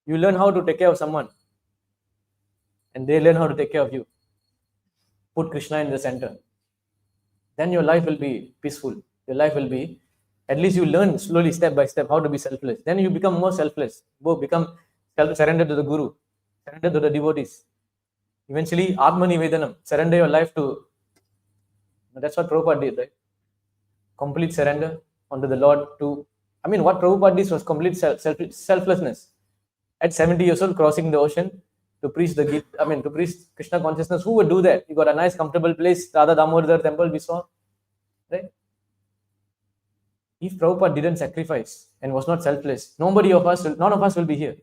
You learn how to take care of someone. And they learn how to take care of you. Put Krishna in the center. Then your life will be peaceful. Your life will be At least you learn slowly, step by step, how to be selfless. Then you become more selfless. Become surrender to the Guru, surrender to the devotees. Eventually, Atmani Vedanam, surrender your life to. That's what Prabhupada did, right? Complete surrender unto the Lord. What Prabhupada did was complete selflessness. At 70 years old, crossing the ocean to preach to preach Krishna consciousness. Who would do that? You got a nice, comfortable place, Radha Damodar temple we saw, right? If Prabhupada didn't sacrifice and was not selfless, none of us will be here.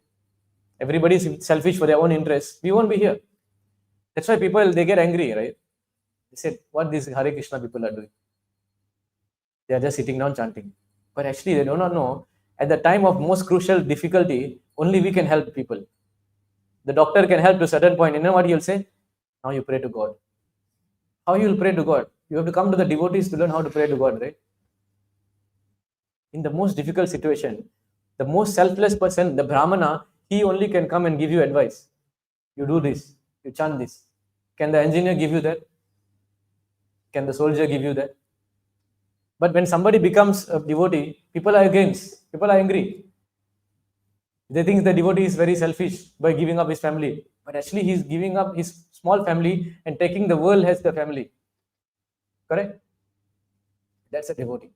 Everybody is selfish for their own interests. We won't be here. That's why people, they get angry, right? They said, what these Hare Krishna people are doing? They are just sitting down chanting. But actually, they do not know, at the time of most crucial difficulty, only we can help people. The doctor can help to a certain point. You know what he'll say? Now you pray to God. How you will pray to God? You have to come to the devotees to learn how to pray to God, right? In the most difficult situation, the most selfless person, the Brahmana, he only can come and give you advice. You do this, you chant this. Can the engineer give you that? Can the soldier give you that? But when somebody becomes a devotee, people are against, people are angry. They think the devotee is very selfish by giving up his family. But actually, he's giving up his small family and taking the world as the family. Correct? That's a devotee.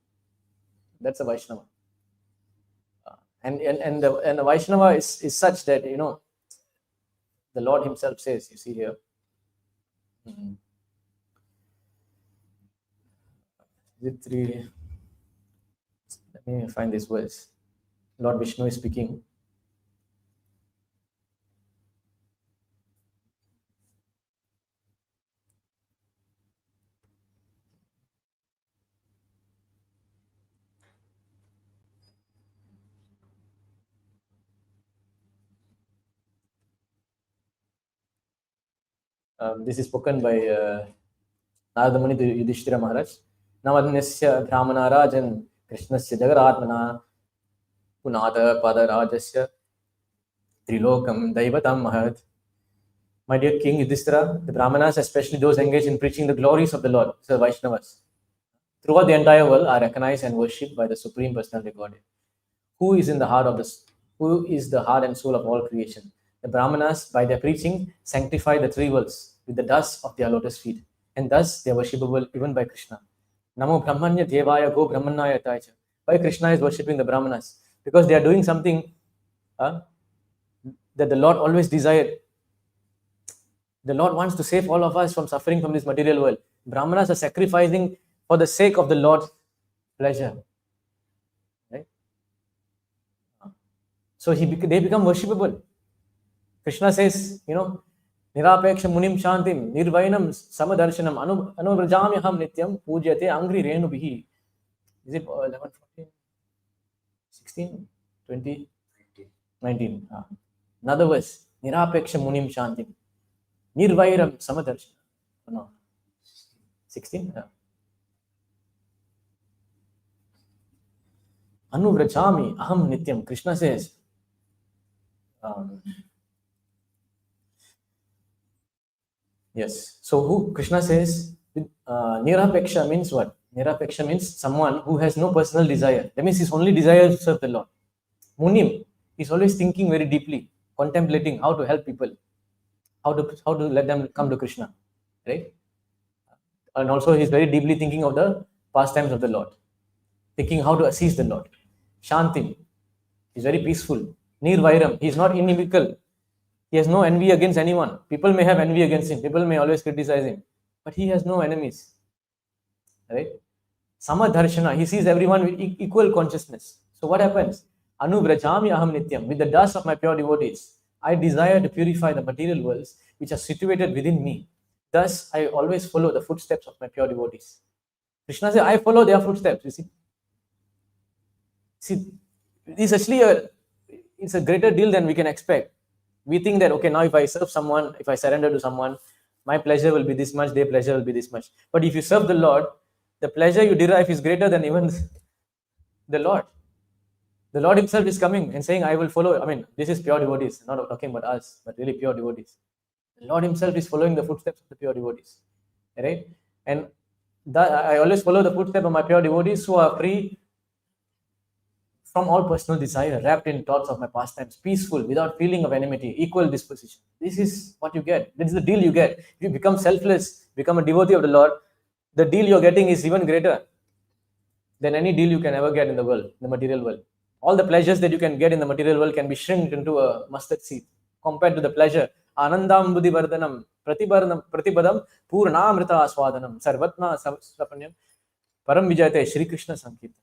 That's a Vaishnava. And the Vaishnava is such that, the Lord himself says, you see here. Let me find this verse. Lord Vishnu is speaking. This is spoken by Narada Muni to Yudhishthira Maharaj. Navadnyasya Brahmana Rajan Krishnasya Jagaratmana Punada Padarajasya Trilokam Daivatam Mahat. My dear King Yudhishthira, the Brahmanas, especially those engaged in preaching the glories of the Lord, the Vaishnavas, throughout the entire world are recognized and worshipped by the Supreme Personality of Godhead, who is the heart and soul of all creation. The Brahmanas, by their preaching, sanctify the three worlds with the dust of their lotus feet, and thus they are worshipable even by Krishna. Namo Brahmanya Devaya Go Brahmanaya Taicha. Why Krishna is worshipping the Brahmanas? Because they are doing something that the Lord always desired. The Lord wants to save all of us from suffering from this material world. Brahmanas are sacrificing for the sake of the Lord's pleasure. Right? So they become worshipable. Krishna says, Nirapeksha Munim Shantim, Nirvainam Samadarshanam, Anuvrajamyaham Nityam, Pujyate Angri Renubihi. Is it 11, 14, 16, 20, 19? Another verse, Nirapeksha Munim Shantim, Nirvairam Samadarshana. No, 16? Anuvrajami Aham Nityam. Krishna says, yes. So who Krishna says, Nirapeksha means what? Nirapeksha means someone who has no personal desire. That means his only desire is to serve the Lord. Munim is always thinking very deeply, contemplating how to help people, how to let them come to Krishna, right? And also he's very deeply thinking of the pastimes of the Lord, thinking how to assist the Lord. Shantim, he's very peaceful. Nirvairam, he's not inimical. He has no envy against anyone. People may have envy against him. People may always criticize him. But he has no enemies. Right? Samadharshana, he sees everyone with equal consciousness. So what happens? Anuvrajami aham nityam. With the dust of my pure devotees, I desire to purify the material worlds which are situated within me. Thus, I always follow the footsteps of my pure devotees. Krishna says, I follow their footsteps. You see? It's actually it's a greater deal than we can expect. We think that, okay, now if I serve someone, if I surrender to someone, my pleasure will be this much, their pleasure will be this much. But if you serve the Lord, the pleasure you derive is greater than even the Lord. The Lord himself is coming and saying, I will follow. This is pure devotees, not talking about us, but really pure devotees. The Lord himself is following the footsteps of the pure devotees. Right? And I always follow the footsteps of my pure devotees who are free from all personal desire, wrapped in thoughts of my pastimes, peaceful, without feeling of enmity, equal disposition. This is what you get. This is the deal you get. If you become selfless, become a devotee of the Lord, the deal you're getting is even greater than any deal you can ever get in the world, the material world. All the pleasures that you can get in the material world can be shrinked into a mustard seed compared to the pleasure. Anandam buddhi vardhanam pratibadam purnamrita aswadanam sarvatma sapanyam param vijayate Shri Krishna Sankirtan.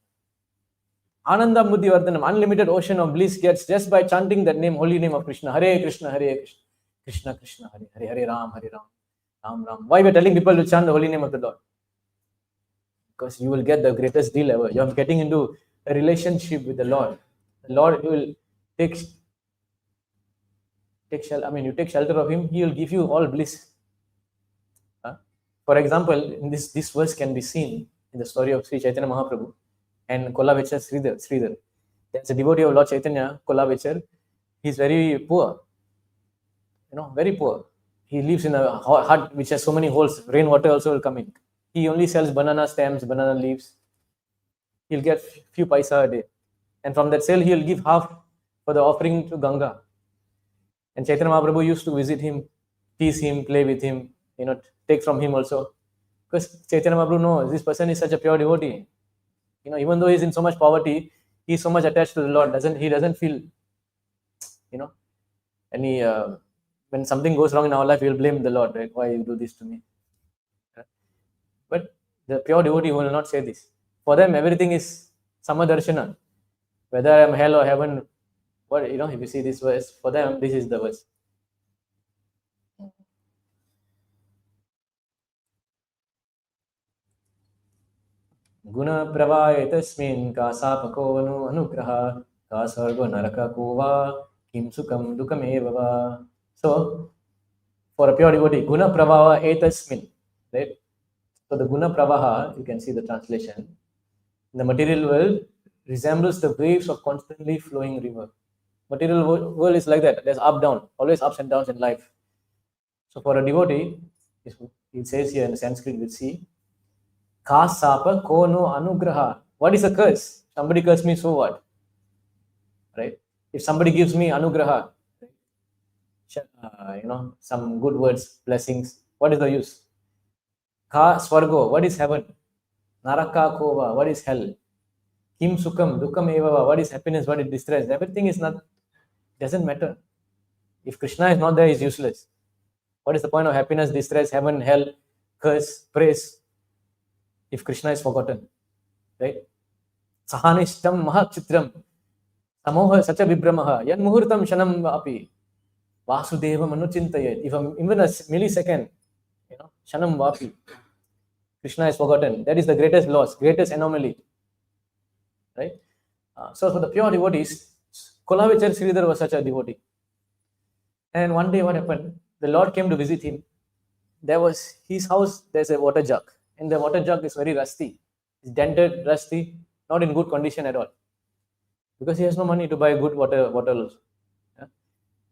Anandam buddhi vardhanam, unlimited ocean of bliss gets just by chanting that name, holy name of Krishna. Hare Krishna, Hare Krishna, Krishna Krishna, Hare Hare, Hare Ram, Hare Ram, Ram Ram. Why we're telling people to chant the holy name of the Lord? Because you will get the greatest deal ever. You're getting into a relationship with the Lord. The Lord will take shelter. I mean, you take shelter of Him, He will give you all bliss. For example, in this verse can be seen in the story of Sri Chaitanya Mahaprabhu and Kolavechar Sridhar. There's a devotee of Lord Chaitanya, Kolavechar. He's very poor. Very poor. He lives in a hut which has so many holes. Rainwater also will come in. He only sells banana stems, banana leaves. He'll get few paisa a day. And from that sale, he'll give half for the offering to Ganga. And Chaitanya Mahaprabhu used to visit him, tease him, play with him, take from him also. Because Chaitanya Mahaprabhu knows this person is such a pure devotee. Even though he's in so much poverty, he's so much attached to the Lord. He doesn't feel, any, when something goes wrong in our life, we'll blame the Lord, right? Why you do this to me? But the pure devotee will not say this. For them, everything is samadarshana. Whether I'm hell or heaven, if you see this verse, for them, this is the verse. Guna pravaye tasmin ka sapako anu anugraha ka sargo naraka kova kim sukam dukam evava. So, for a pure devotee, guna pravava etasmin, right? So the guna pravaha, you can see the translation, in the material world resembles the waves of constantly flowing river. Material world is like that. There's up, down, always ups and downs in life. So for a devotee, it says here in Sanskrit, we'll see, ka sapa ko no anugraha. What is a curse? Somebody curse me, so what? Right? If somebody gives me anugraha, some good words, blessings, what is the use? Ka swargo, what is heaven? Naraka kova, what is hell? Kim sukam, dukam evava, what is happiness, what is distress? Everything is not, doesn't matter. If Krishna is not there, he's useless. What is the point of happiness, distress, heaven, hell, curse, praise, if Krishna is forgotten? Right? Sahanishtam mahachitram, samoha sacha vibramaha, yan muhurtam shanam api, vasudevam anuchintayet. If even a millisecond, shanam vapi, Krishna is forgotten. That is the greatest loss, greatest anomaly. Right? So for the pure devotees, Kolavechar Sridhar was such a devotee. And one day what happened? The Lord came to visit him. There was his house, there's a water jug. And the water jug is very rusty. It's dented, rusty, not in good condition at all. Because he has no money to buy good water bottles. Yeah?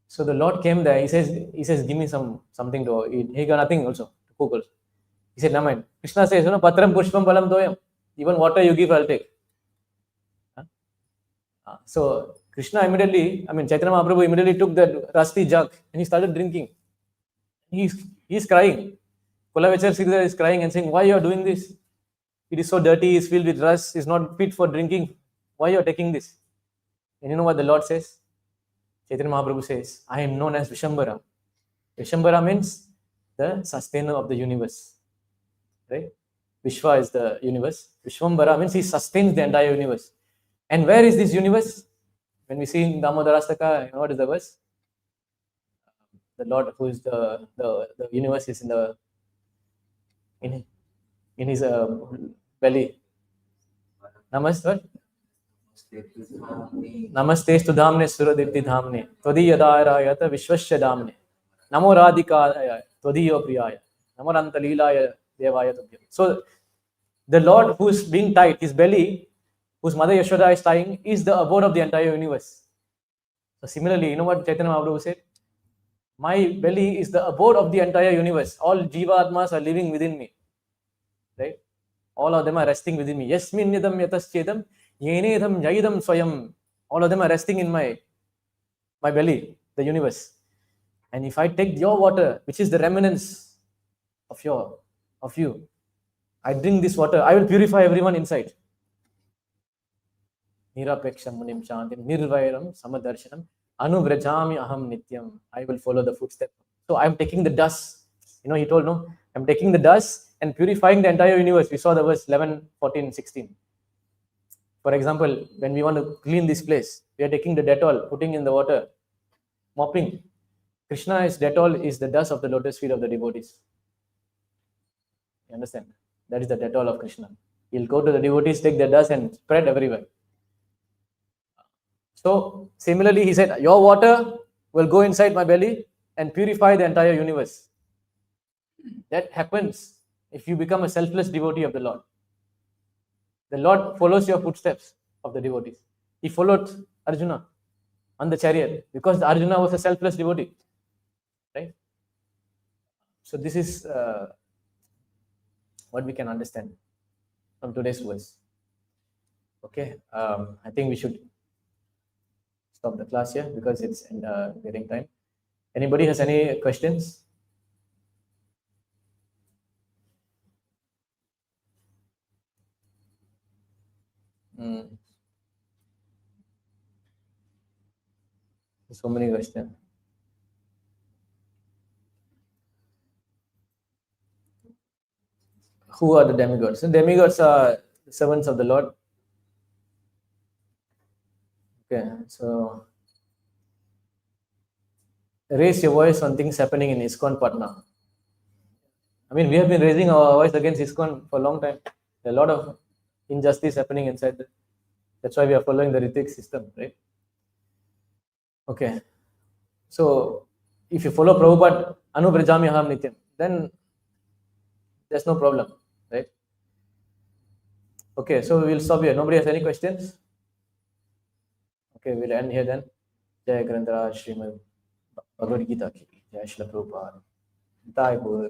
So the Lord came there. He says, give me something to eat. He got nothing also to cook also. He said, no mind. Krishna says, patram pushpam balam toyam. Even water you give, I'll take. So Krishna immediately, Chaitanya Mahaprabhu immediately took that rusty jug and he started drinking. He's crying. Kolavechar Sridhar is crying and saying, why you are doing this? It is so dirty, it's filled with rust, it's not fit for drinking. Why you are taking this? And you know what the Lord says? Chaitanya Mahaprabhu says, I am known as Vishambara. Vishambara means the sustainer of the universe. Right? Vishwa is the universe. Vishwambara means he sustains the entire universe. And where is this universe? When we see in Damodarastaka, what is the verse? The Lord who is the universe is in his belly. Namaste. Namaste Studhamne Suradipti Dhamne Tvadiyadairayata Vishwasya Dhamne Namo Radhikaya Tvadiyo Priyaya Namo Rantalilaya Devaya Tabhyam. So the Lord who is being tied, his belly, whose mother Yashoda is tying, is the abode of the entire universe. So similarly, you know what Chaitanya Mahaprabhu said? My belly is the abode of the entire universe. All Jiva Atmas are living within me. Right? All of them are resting within me. Yasmin nidam yataschedam Yenedham Jaidam Swayam. All of them are resting in my belly, the universe. And if I take your water, which is the remnants of you, I drink this water, I will purify everyone inside. Nirapeksham munim shantim nirvairam samadarshanam anuvrajami aham nityam. I will follow the footsteps. So I'm taking the dust. He told, no, I'm taking the dust and purifying the entire universe. We saw the verse 11, 14, 16. For example, when we want to clean this place, we are taking the Dettol, putting in the water, mopping. Krishna is Dettol is the dust of the lotus feet of the devotees. You understand? That is the Dettol of Krishna. He'll go to the devotees, take the dust and spread everywhere. So similarly, he said, your water will go inside my belly and purify the entire universe. That happens if you become a selfless devotee of the Lord. The Lord follows your footsteps of the devotees. He followed Arjuna on the chariot because Arjuna was a selfless devotee. Right? So this is what we can understand from today's verse. Okay, I think we should stop the class here because it's getting time. Anybody has any questions? So many questions. Who are the demigods? The demigods are the servants of the Lord. Okay, so raise your voice on things happening in ISKCON Patna. I mean, we have been raising our voice against ISKCON for a long time. There are a lot of injustice happening inside. That's why we are following the Ritik system, right? Okay. So if you follow Prabhupada, Anubrajami Aham Nityam, then there's no problem, right? Okay, so we'll stop here. Nobody has any questions? Okay, we'll end here then. Jai Grantharaj Srimad Bhagavad Gita ki Jai Shri Prabhupada. Jai Guru.